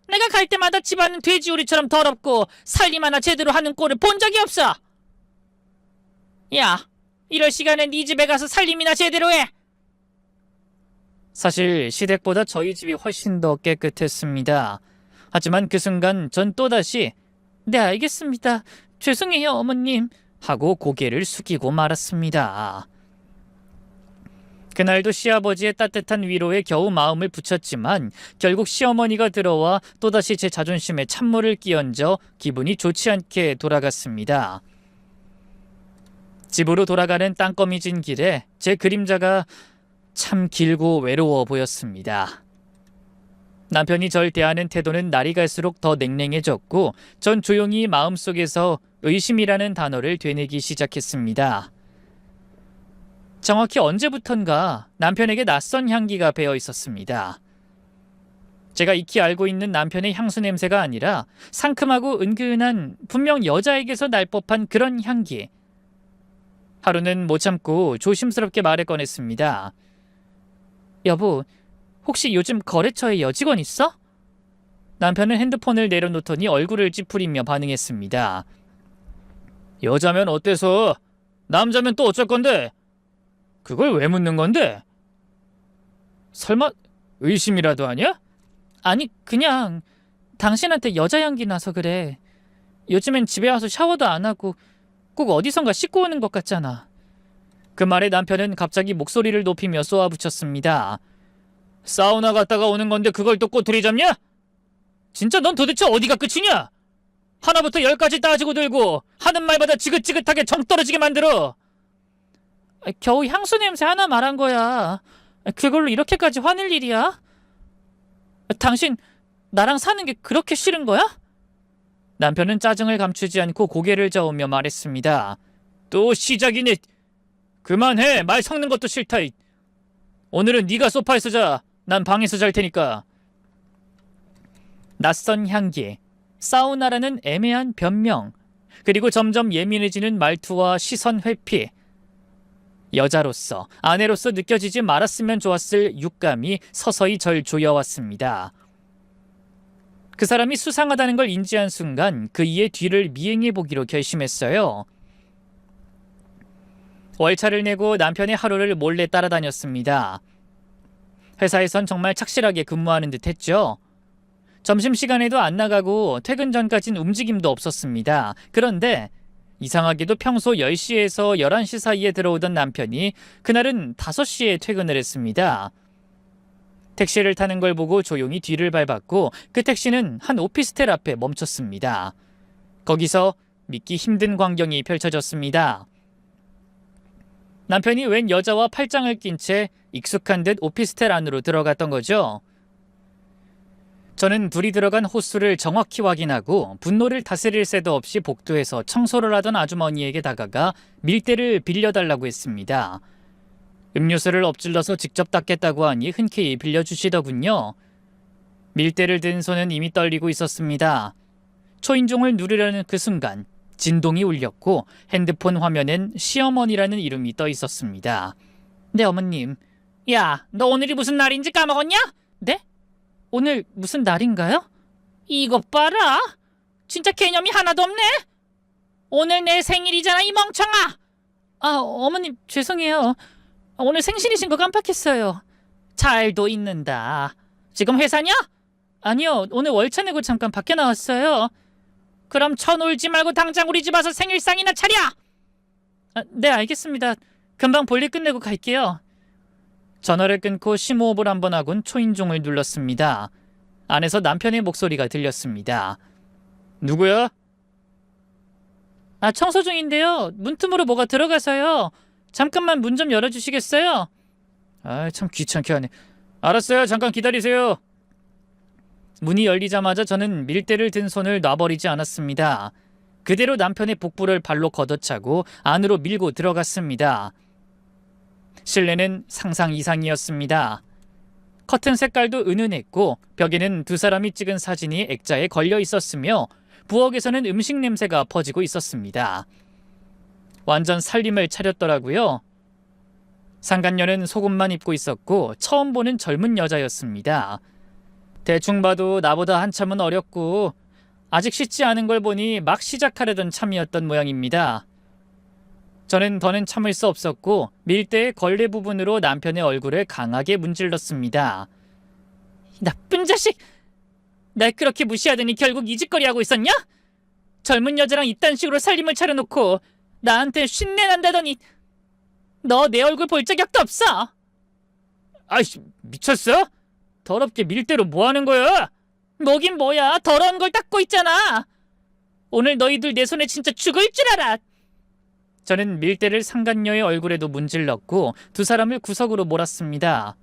내가 갈 때마다 집안은 돼지우리처럼 더럽고 살림 하나 제대로 하는 꼴을 본 적이 없어. 야, 이럴 시간에 네 집에 가서 살림이나 제대로 해. 사실 시댁보다 저희 집이 훨씬 더 깨끗했습니다. 하지만 그 순간 전 또다시 네 알겠습니다. 죄송해요 어머님 하고 고개를 숙이고 말았습니다. 그날도 시아버지의 따뜻한 위로에 겨우 마음을 붙였지만 결국 시어머니가 들어와 또다시 제 자존심에 찬물을 끼얹어 기분이 좋지 않게 돌아갔습니다. 집으로 돌아가는 땅거미진 길에 제 그림자가 참 길고 외로워 보였습니다. 남편이 절 대하는 태도는 날이 갈수록 더 냉랭해졌고 전 조용히 마음속에서 의심이라는 단어를 되뇌기 시작했습니다. 정확히 언제부턴가 남편에게 낯선 향기가 배어 있었습니다. 제가 익히 알고 있는 남편의 향수 냄새가 아니라 상큼하고 은근한 분명 여자에게서 날 법한 그런 향기. 하루는 못 참고 조심스럽게 말을 꺼냈습니다. 여보, 혹시 요즘 거래처에 여직원 있어? 남편은 핸드폰을 내려놓더니 얼굴을 찌푸리며 반응했습니다. 여자면 어때서? 남자면 또 어쩔 건데? 그걸 왜 묻는 건데? 설마 의심이라도 하냐? 아니 그냥 당신한테 여자 향기 나서 그래. 요즘엔 집에 와서 샤워도 안 하고 꼭 어디선가 씻고 오는 것 같잖아. 그 말에 남편은 갑자기 목소리를 높이며 쏘아붙였습니다. 사우나 갔다가 오는 건데 그걸 또 꼬투리 잡냐? 진짜 넌 도대체 어디가 끝이냐? 하나부터 열까지 따지고 들고 하는 말마다 지긋지긋하게 정 떨어지게 만들어. 겨우 향수 냄새 하나 말한 거야. 그걸로 이렇게까지 화낼 일이야? 당신 나랑 사는 게 그렇게 싫은 거야? 남편은 짜증을 감추지 않고 고개를 저으며 말했습니다. 또 시작이네. 그만해. 말 섞는 것도 싫다. 오늘은 네가 소파에서 자. 난 방에서 잘 테니까. 낯선 향기, 사우나라는 애매한 변명, 그리고 점점 예민해지는 말투와 시선 회피. 여자로서, 아내로서 느껴지지 말았으면 좋았을 육감이 서서히 절 조여왔습니다. 그 사람이 수상하다는 걸 인지한 순간 그이의 뒤를 미행해보기로 결심했어요. 월차를 내고 남편의 하루를 몰래 따라다녔습니다. 회사에선 정말 착실하게 근무하는 듯 했죠. 점심시간에도 안 나가고 퇴근 전까진 움직임도 없었습니다. 그런데 이상하게도 평소 10시에서 11시 사이에 들어오던 남편이 그날은 5시에 퇴근을 했습니다. 택시를 타는 걸 보고 조용히 뒤를 밟았고 그 택시는 한 오피스텔 앞에 멈췄습니다. 거기서 믿기 힘든 광경이 펼쳐졌습니다. 남편이 웬 여자와 팔짱을 낀 채 익숙한 듯 오피스텔 안으로 들어갔던 거죠. 저는 둘이 들어간 호수를 정확히 확인하고 분노를 다스릴 새도 없이 복도에서 청소를 하던 아주머니에게 다가가 밀대를 빌려달라고 했습니다. 음료수를 엎질러서 직접 닦겠다고 하니 흔쾌히 빌려주시더군요. 밀대를 든 손은 이미 떨리고 있었습니다. 초인종을 누르려는 그 순간 진동이 울렸고 핸드폰 화면엔 시어머니라는 이름이 떠 있었습니다. 네, 어머님. 야, 너 오늘이 무슨 날인지 까먹었냐? 네? 오늘 무슨 날인가요? 이것 봐라. 진짜 개념이 하나도 없네. 오늘 내 생일이잖아, 이 멍청아. 어머님 죄송해요. 오늘 생신이신 거 깜빡했어요. 잘도 있는다. 지금 회사냐? 아니요, 오늘 월차 내고 잠깐 밖에 나왔어요. 그럼 쳐놀지 말고 당장 우리 집 와서 생일상이나 차려. 네, 알겠습니다. 금방 볼일 끝내고 갈게요. 전화를 끊고 심호흡을 한번 하곤 초인종을 눌렀습니다. 안에서 남편의 목소리가 들렸습니다. 누구야? 청소 중인데요. 문틈으로 뭐가 들어가서요. 잠깐만 문 좀 열어주시겠어요? 참 귀찮게 하네. 알았어요. 잠깐 기다리세요. 문이 열리자마자 저는 밀대를 든 손을 놔버리지 않았습니다. 그대로 남편의 복부를 발로 걷어차고 안으로 밀고 들어갔습니다. 실내는 상상 이상이었습니다. 커튼 색깔도 은은했고 벽에는 두 사람이 찍은 사진이 액자에 걸려 있었으며 부엌에서는 음식 냄새가 퍼지고 있었습니다. 완전 살림을 차렸더라고요. 상간녀는 속옷만 입고 있었고 처음 보는 젊은 여자였습니다. 대충 봐도 나보다 한참은 어렸고 아직 씻지 않은 걸 보니 막 시작하려던 참이었던 모양입니다. 저는 더는 참을 수 없었고 밀대의 걸레 부분으로 남편의 얼굴을 강하게 문질렀습니다. 나쁜 자식! 날 그렇게 무시하더니 결국 이 짓거리 하고 있었냐? 젊은 여자랑 이딴 식으로 살림을 차려놓고 나한테 쉰내 난다더니 너 내 얼굴 볼 적도 없어! 아이씨, 미쳤어? 더럽게 밀대로 뭐 하는 거야? 뭐긴 뭐야, 더러운 걸 닦고 있잖아. 오늘 너희들 내 손에 진짜 죽을 줄 알아. 저는 밀대를 상간녀의 얼굴에도 문질렀고 두 사람을 구석으로 몰았습니다.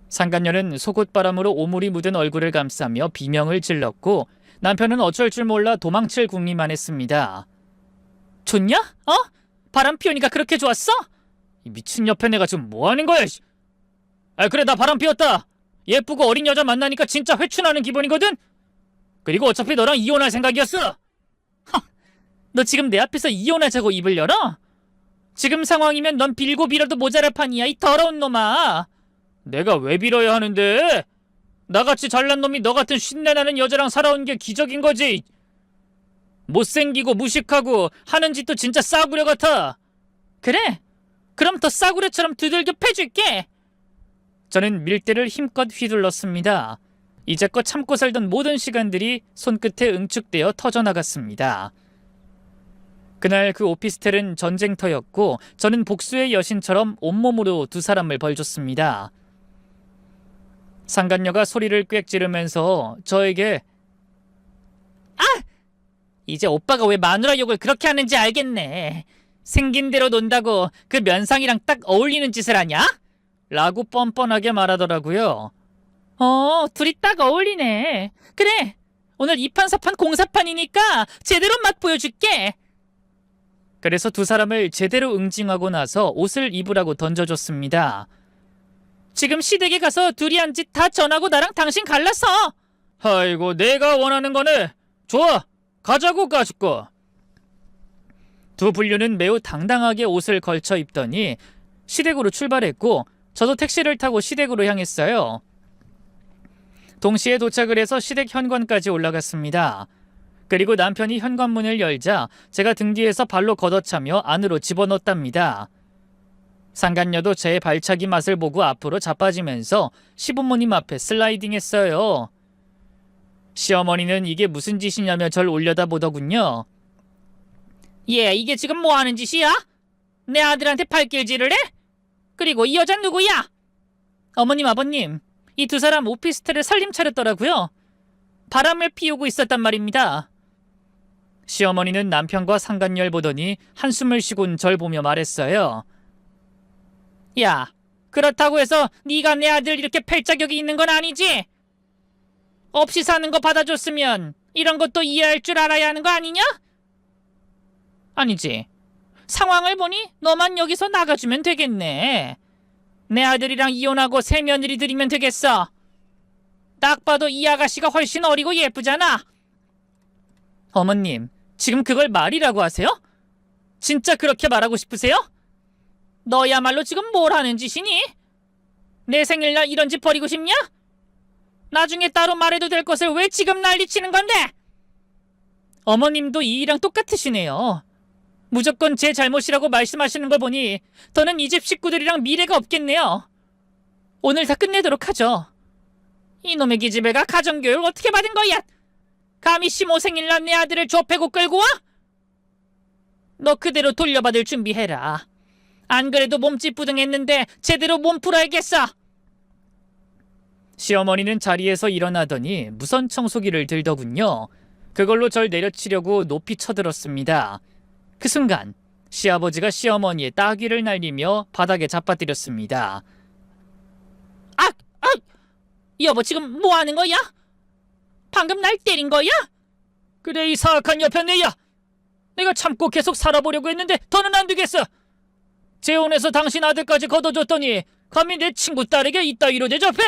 상간녀는 속옷바람으로 오물이 묻은 얼굴을 감싸며 비명을 질렀고 남편은 어쩔 줄 몰라 도망칠 궁리만 했습니다. 좋냐? 바람 피우니까 그렇게 좋았어? 이 미친 옆에 내가 지금 뭐 하는 거야? 그래, 나 바람 피웠다. 예쁘고 어린 여자 만나니까 진짜 회춘하는 기분이거든? 그리고 어차피 너랑 이혼할 생각이었어. 너 지금 내 앞에서 이혼하자고 입을 열어? 지금 상황이면 넌 빌고 빌어도 모자랄 판이야, 이 더러운 놈아. 내가 왜 빌어야 하는데? 나같이 잘난 놈이 너 같은 쉰내나는 여자랑 살아온 게 기적인 거지. 못생기고 무식하고 하는 짓도 진짜 싸구려 같아. 그래? 그럼 더 싸구려처럼 두들겨 패줄게. 저는 밀대를 힘껏 휘둘렀습니다. 이제껏 참고 살던 모든 시간들이 손끝에 응축되어 터져나갔습니다. 그날 그 오피스텔은 전쟁터였고 저는 복수의 여신처럼 온몸으로 두 사람을 벌줬습니다. 상간녀가 소리를 꽥 지르면서 저에게 이제 오빠가 왜 마누라 욕을 그렇게 하는지 알겠네. 생긴 대로 논다고 그 면상이랑 딱 어울리는 짓을 하냐? 라고 뻔뻔하게 말하더라고요. 둘이 딱 어울리네. 그래, 오늘 2판 4판 공사판이니까 제대로 맛 보여줄게. 그래서 두 사람을 제대로 응징하고 나서 옷을 입으라고 던져줬습니다. 지금 시댁에 가서 둘이 한 짓 다 전하고 나랑 당신 갈라서. 아이고, 내가 원하는 거네. 좋아, 가자고 가지고. 두 불륜은 매우 당당하게 옷을 걸쳐 입더니 시댁으로 출발했고 저도 택시를 타고 시댁으로 향했어요. 동시에 도착을 해서 시댁 현관까지 올라갔습니다. 그리고 남편이 현관문을 열자 제가 등 뒤에서 발로 걷어차며 안으로 집어넣었답니다. 상간녀도 제 발차기 맛을 보고 앞으로 자빠지면서 시부모님 앞에 슬라이딩했어요. 시어머니는 이게 무슨 짓이냐며 절 올려다보더군요. 얘 이게 지금 뭐 하는 짓이야? 내 아들한테 발길질을 해? 그리고 이 여잔 누구야? 어머님, 아버님, 이 두 사람 오피스텔에 살림 차렸더라고요. 바람을 피우고 있었단 말입니다. 시어머니는 남편과 상간녀를 보더니 한숨을 쉬곤 절 보며 말했어요. 야, 그렇다고 해서 네가 내 아들 이렇게 팰 자격이 있는 건 아니지? 없이 사는 거 받아줬으면 이런 것도 이해할 줄 알아야 하는 거 아니냐? 아니지. 상황을 보니 너만 여기서 나가주면 되겠네. 내 아들이랑 이혼하고 새 며느리 들이면 되겠어. 딱 봐도 이 아가씨가 훨씬 어리고 예쁘잖아. 어머님, 지금 그걸 말이라고 하세요? 진짜 그렇게 말하고 싶으세요? 너야말로 지금 뭘 하는 짓이니? 내 생일날 이런 짓 버리고 싶냐? 나중에 따로 말해도 될 것을 왜 지금 난리치는 건데? 어머님도 이이랑 똑같으시네요. 무조건 제 잘못이라고 말씀하시는 걸 보니 더는 이 집 식구들이랑 미래가 없겠네요. 오늘 다 끝내도록 하죠. 이놈의 기집애가 가정교육을 어떻게 받은 거야? 감히 시모 생일날 내 아들을 좁혀고 끌고 와? 너 그대로 돌려받을 준비해라. 안 그래도 몸집 부등했는데 제대로 몸 풀어야겠어. 시어머니는 자리에서 일어나더니 무선 청소기를 들더군요. 그걸로 절 내려치려고 높이 쳐들었습니다. 그 순간 시아버지가 시어머니의 따귀를 날리며 바닥에 잡아뜨렸습니다. 아! 여보 지금 뭐 하는 거야? 방금 날 때린 거야? 그래 이 사악한 여편네야. 내가 참고 계속 살아보려고 했는데 더는 안 되겠어. 재혼해서 당신 아들까지 걷어줬더니 감히 내 친구 딸에게 이따위로 대접해?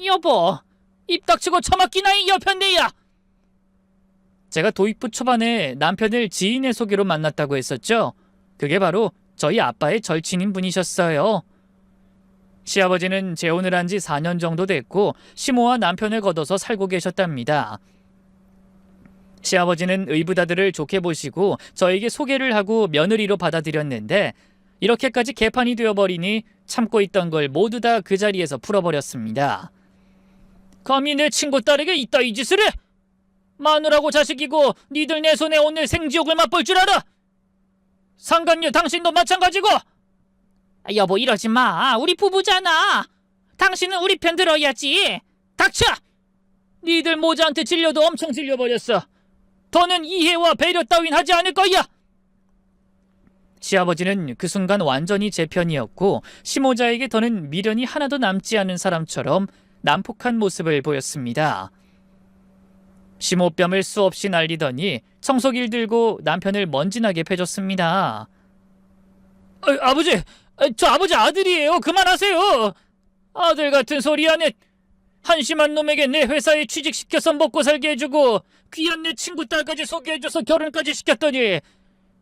여보 입 닥치고 처맞기나 이 여편네야. 제가 도입부 초반에 남편을 지인의 소개로 만났다고 했었죠. 그게 바로 저희 아빠의 절친인 분이셨어요. 시아버지는 재혼을 한 지 4년 정도 됐고 시모와 남편을 거둬서 살고 계셨답니다. 시아버지는 의붓아들을 좋게 보시고 저에게 소개를 하고 며느리로 받아들였는데 이렇게까지 개판이 되어버리니 참고 있던 걸 모두 다 그 자리에서 풀어버렸습니다. 감히 내 친구 딸에게 이따위 짓을 해? 마누라고 자식이고 니들 내 손에 오늘 생지옥을 맛볼 줄 알아? 상간녀 당신도 마찬가지고. 여보 이러지 마. 우리 부부잖아. 당신은 우리 편 들어야지. 닥쳐. 니들 모자한테 질려도 엄청 질려버렸어. 더는 이해와 배려 따윈 하지 않을 거야. 시아버지는 그 순간 완전히 제 편이었고 시모자에게 더는 미련이 하나도 남지 않은 사람처럼 난폭한 모습을 보였습니다. 시모뺨을 수없이 날리더니 청소기를 들고 남편을 먼지나게 패줬습니다. 아버지, 저 아버지 아들이에요. 그만하세요. 아들 같은 소리 하네. 한심한 놈에게 내 회사에 취직시켜서 먹고 살게 해주고 귀한 내 친구 딸까지 소개해줘서 결혼까지 시켰더니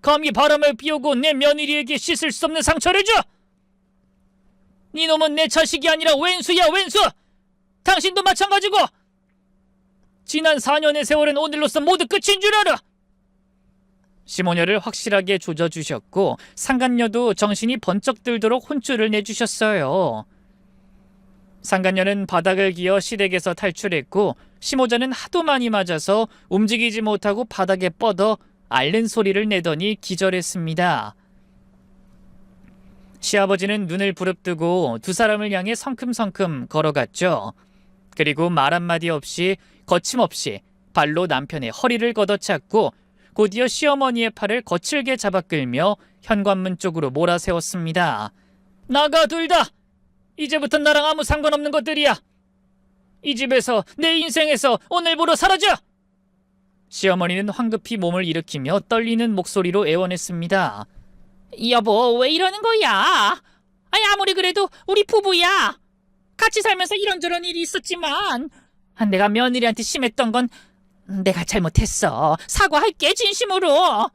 감히 바람을 피우고 내 며느리에게 씻을 수 없는 상처를 줘. 이놈은 내 자식이 아니라 왼수야 왼수. 당신도 마찬가지고. 지난 4년의 세월은 오늘로써 모두 끝인 줄 알아. 시모녀를 확실하게 조져주셨고 상간녀도 정신이 번쩍 들도록 혼쭐을 내주셨어요. 상간녀는 바닥을 기어 시댁에서 탈출했고 시모자는 하도 많이 맞아서 움직이지 못하고 바닥에 뻗어 앓는 소리를 내더니 기절했습니다. 시아버지는 눈을 부릅뜨고 두 사람을 향해 성큼성큼 걸어갔죠. 그리고 말 한마디 없이 거침없이 발로 남편의 허리를 걷어찼고 곧이어 시어머니의 팔을 거칠게 잡아 끌며 현관문 쪽으로 몰아세웠습니다. 나가 둘 다! 이제부터 나랑 아무 상관없는 것들이야. 이 집에서 내 인생에서 오늘부로 사라져! 시어머니는 황급히 몸을 일으키며 떨리는 목소리로 애원했습니다. 여보 왜 이러는 거야? 아무리 그래도 우리 부부야. 같이 살면서 이런저런 일이 있었지만 내가 며느리한테 심했던 건 내가 잘못했어. 사과할게 진심으로.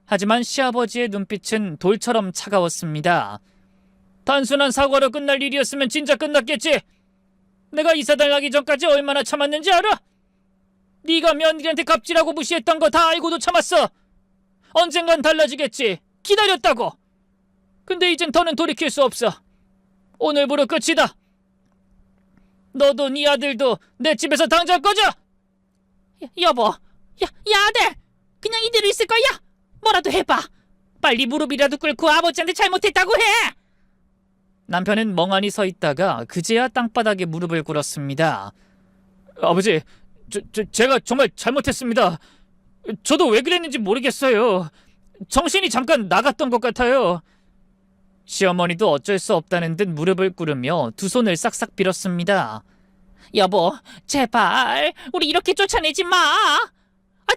하지만 시아버지의 눈빛은 돌처럼 차가웠습니다. 단순한 사과로 끝날 일이었으면 진짜 끝났겠지. 내가 이사달 나기 전까지 얼마나 참았는지 알아? 네가 며느리한테 갑질하고 무시했던 거 다 알고도 참았어. 언젠간 달라지겠지. 기다렸다고. 근데 이젠 더는 돌이킬 수 없어. 오늘부로 끝이다. 너도 네 아들도 내 집에서 당장 꺼져! 여보, 야 아들! 그냥 이대로 있을 거야? 뭐라도 해봐! 빨리 무릎이라도 꿇고 아버지한테 잘못했다고 해! 남편은 멍하니 서 있다가 그제야 땅바닥에 무릎을 꿇었습니다. 아버지, 제가 정말 잘못했습니다. 저도 왜 그랬는지 모르겠어요. 정신이 잠깐 나갔던 것 같아요. 시어머니도 어쩔 수 없다는 듯 무릎을 꿇으며 두 손을 싹싹 빌었습니다. 여보, 제발 우리 이렇게 쫓아내지 마.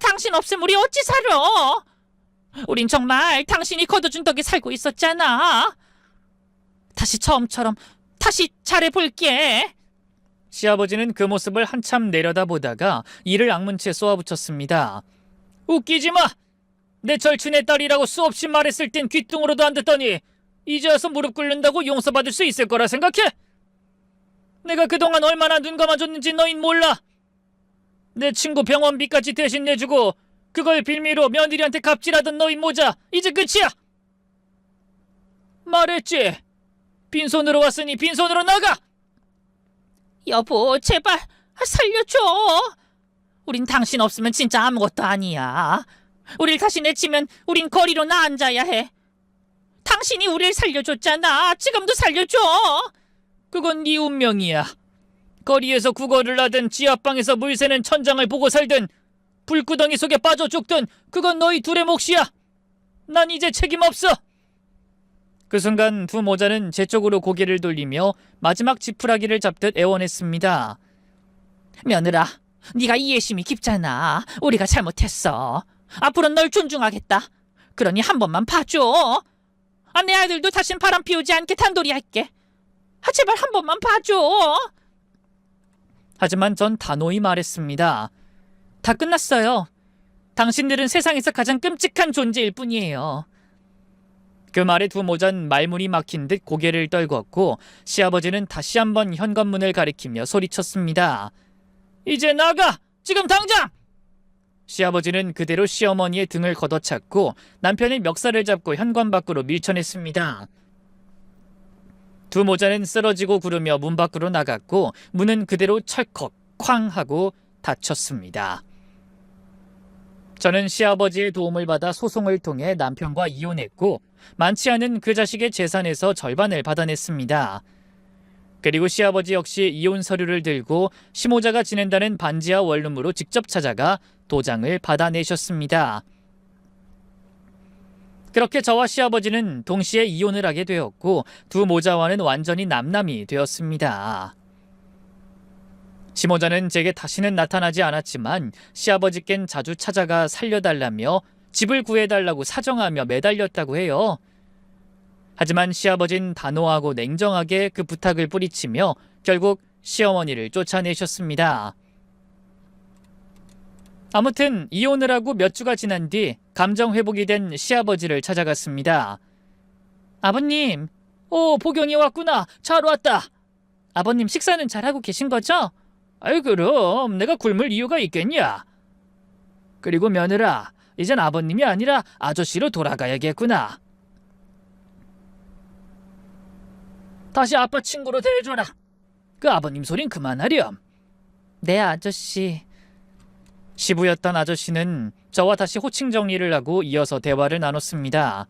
당신 없으면 우리 어찌 살아? 우린 정말 당신이 거둬준 덕에 살고 있었잖아. 다시 처음처럼 다시 잘해볼게. 시아버지는 그 모습을 한참 내려다보다가 이를 악문채 쏘아붙였습니다. 웃기지 마! 내 절친의 딸이라고 수없이 말했을 땐 귀뚱으로도 안 듣더니 이제 와서 무릎 꿇는다고 용서받을 수 있을 거라 생각해? 내가 그동안 얼마나 눈 감아줬는지 너흰 몰라. 내 친구 병원비까지 대신 내주고 그걸 빌미로 며느리한테 갑질하던 너희 모자 이제 끝이야. 말했지. 빈손으로 왔으니 빈손으로 나가. 여보, 제발 살려줘. 우린 당신 없으면 진짜 아무것도 아니야. 우릴 다시 내치면 우린 거리로 나앉아야 해. 당신이 우릴 살려줬잖아. 지금도 살려줘. 그건 네 운명이야. 거리에서 구걸을 하든 지하방에서 물 새는 천장을 보고 살든 불구덩이 속에 빠져 죽든 그건 너희 둘의 몫이야. 난 이제 책임 없어. 그 순간 두 모자는 제 쪽으로 고개를 돌리며 마지막 지푸라기를 잡듯 애원했습니다. 며느라, 네가 이해심이 깊잖아. 우리가 잘못했어. 앞으로는 널 존중하겠다. 그러니 한 번만 봐줘. 내 아들도 다신 바람 피우지 않게 단돌이 할게. 제발 한 번만 봐줘. 하지만 전 단호히 말했습니다. 다 끝났어요. 당신들은 세상에서 가장 끔찍한 존재일 뿐이에요. 그 말에 두 모자는 말문이 막힌 듯 고개를 떨궜고 시아버지는 다시 한번 현관문을 가리키며 소리쳤습니다. 이제 나가! 지금 당장! 시아버지는 그대로 시어머니의 등을 걷어찼고 남편의 멱살을 잡고 현관 밖으로 밀쳐냈습니다. 두 모자는 쓰러지고 구르며 문 밖으로 나갔고 문은 그대로 철컥 쾅 하고 닫혔습니다. 저는 시아버지의 도움을 받아 소송을 통해 남편과 이혼했고 많지 않은 그 자식의 재산에서 절반을 받아냈습니다. 그리고 시아버지 역시 이혼 서류를 들고 시모자가 지낸다는 반지하 원룸으로 직접 찾아가 도장을 받아내셨습니다. 그렇게 저와 시아버지는 동시에 이혼을 하게 되었고 두 모자와는 완전히 남남이 되었습니다. 시모자는 제게 다시는 나타나지 않았지만 시아버지께는 자주 찾아가 살려달라며 집을 구해달라고 사정하며 매달렸다고 해요. 하지만 시아버진 단호하고 냉정하게 그 부탁을 뿌리치며 결국 시어머니를 쫓아내셨습니다. 아무튼 이혼을 하고 몇 주가 지난 뒤 감정 회복이 된 시아버지를 찾아갔습니다. 아버님, 보경이 왔구나. 잘 왔다. 아버님 식사는 잘하고 계신 거죠? 아이 그럼 내가 굶을 이유가 있겠냐. 그리고 며느라, 이젠 아버님이 아니라 아저씨로 돌아가야겠구나. 다시 아빠 친구로 대해줘라. 그 아버님 소린 그만하렴. 네 아저씨. 시부였던 아저씨는 저와 다시 호칭 정리를 하고 이어서 대화를 나눴습니다.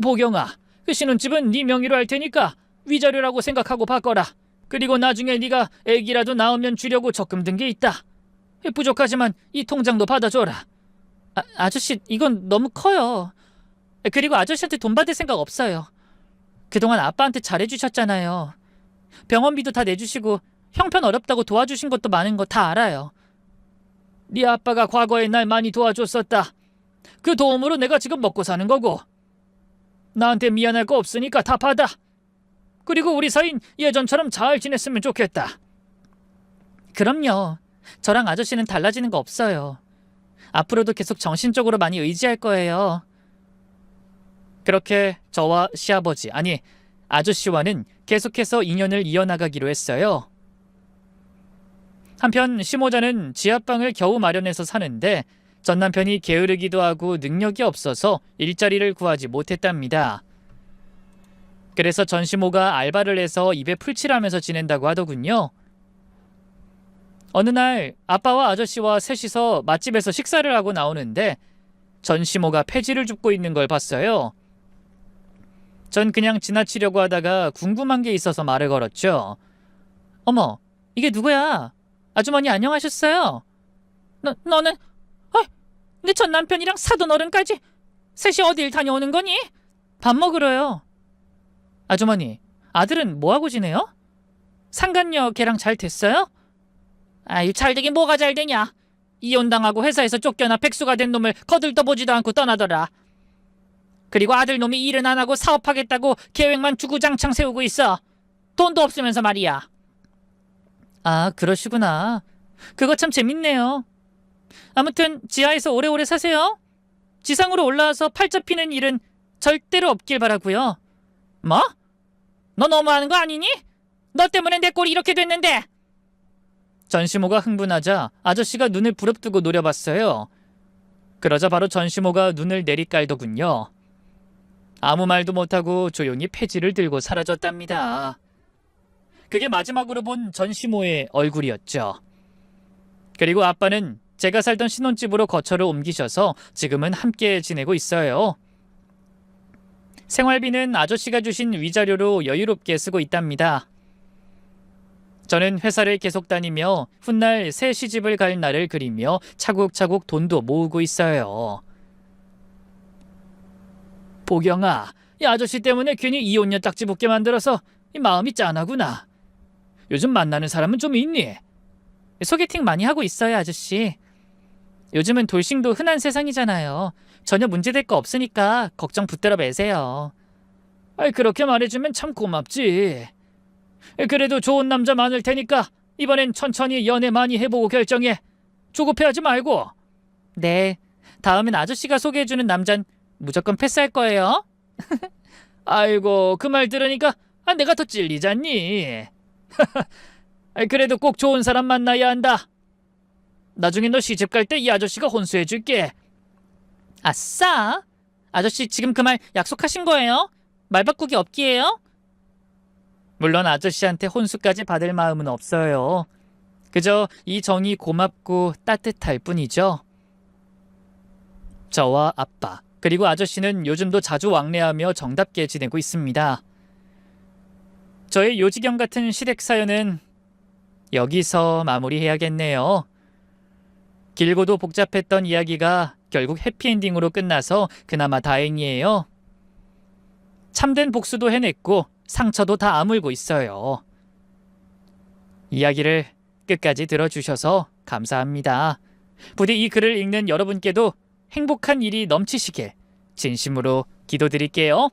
보경아, 그 신혼집은 네 명의로 할 테니까 위자료라고 생각하고 바꿔라. 그리고 나중에 네가 애기라도 낳으면 주려고 적금 든 게 있다. 부족하지만 이 통장도 받아줘라. 아저씨, 이건 너무 커요. 그리고 아저씨한테 돈 받을 생각 없어요. 그동안 아빠한테 잘해주셨잖아요. 병원비도 다 내주시고 형편 어렵다고 도와주신 것도 많은 거 다 알아요. 네 아빠가 과거에 날 많이 도와줬었다. 그 도움으로 내가 지금 먹고 사는 거고. 나한테 미안할 거 없으니까 다 받아. 그리고 우리 사이는 예전처럼 잘 지냈으면 좋겠다. 그럼요. 저랑 아저씨는 달라지는 거 없어요. 앞으로도 계속 정신적으로 많이 의지할 거예요. 그렇게 저와 시아버지, 아니 아저씨와는 계속해서 인연을 이어나가기로 했어요. 한편 시모자는 지하방을 겨우 마련해서 사는데 전 남편이 게으르기도 하고 능력이 없어서 일자리를 구하지 못했답니다. 그래서 전 시모가 알바를 해서 입에 풀칠하면서 지낸다고 하더군요. 어느 날 아빠와 아저씨와 셋이서 맛집에서 식사를 하고 나오는데 전시모가 폐지를 줍고 있는 걸 봤어요. 전 그냥 지나치려고 하다가 궁금한 게 있어서 말을 걸었죠. 어머, 이게 누구야? 아주머니 안녕하셨어요? 너는? 내 전 남편이랑 사돈 어른까지 셋이 어딜 다녀오는 거니? 밥 먹으러요. 아주머니, 아들은 뭐하고 지내요? 상간녀 걔랑 잘 됐어요? 아유, 잘 되긴 뭐가 잘 되냐. 이혼당하고 회사에서 쫓겨나 백수가 된 놈을 거들떠보지도 않고 떠나더라. 그리고 아들놈이 일은 안 하고 사업하겠다고 계획만 주구장창 세우고 있어. 돈도 없으면서 말이야. 아, 그러시구나. 그거 참 재밌네요. 아무튼 지하에서 오래오래 사세요. 지상으로 올라와서 팔자 피는 일은 절대로 없길 바라고요. 뭐? 너 너무하는 거 아니니? 너 때문에 내 꼴이 이렇게 됐는데. 전시모가 흥분하자 아저씨가 눈을 부릅뜨고 노려봤어요. 그러자 바로 전시모가 눈을 내리깔더군요. 아무 말도 못하고 조용히 폐지를 들고 사라졌답니다. 그게 마지막으로 본 전시모의 얼굴이었죠. 그리고 아빠는 제가 살던 신혼집으로 거처를 옮기셔서 지금은 함께 지내고 있어요. 생활비는 아저씨가 주신 위자료로 여유롭게 쓰고 있답니다. 저는 회사를 계속 다니며 훗날 새 시집을 갈 날을 그리며 차곡차곡 돈도 모으고 있어요. 보경아, 이 아저씨 때문에 괜히 이혼녀 딱지 붙게 만들어서 마음이 짠하구나. 요즘 만나는 사람은 좀 있니? 소개팅 많이 하고 있어요, 아저씨. 요즘은 돌싱도 흔한 세상이잖아요. 전혀 문제될 거 없으니까 걱정 붙들어 매세요. 그렇게 말해주면 참 고맙지. 그래도 좋은 남자 많을 테니까 이번엔 천천히 연애 많이 해보고 결정해. 조급해하지 말고. 네, 다음엔 아저씨가 소개해주는 남잔 무조건 패스할 거예요. 아이고, 그 말 들으니까 내가 더 찔리잖니. 그래도 꼭 좋은 사람 만나야 한다. 나중에 너 시집 갈 때 이 아저씨가 혼수해줄게. 아싸! 아저씨 지금 그 말 약속하신 거예요? 말 바꾸기 없기예요? 물론 아저씨한테 혼수까지 받을 마음은 없어요. 그저 이 정이 고맙고 따뜻할 뿐이죠. 저와 아빠 그리고 아저씨는 요즘도 자주 왕래하며 정답게 지내고 있습니다. 저의 요지경 같은 시댁 사연은 여기서 마무리해야겠네요. 길고도 복잡했던 이야기가 결국 해피엔딩으로 끝나서 그나마 다행이에요. 참된 복수도 해냈고 상처도 다 아물고 있어요. 이야기를 끝까지 들어주셔서 감사합니다. 부디 이 글을 읽는 여러분께도 행복한 일이 넘치시길 진심으로 기도드릴게요.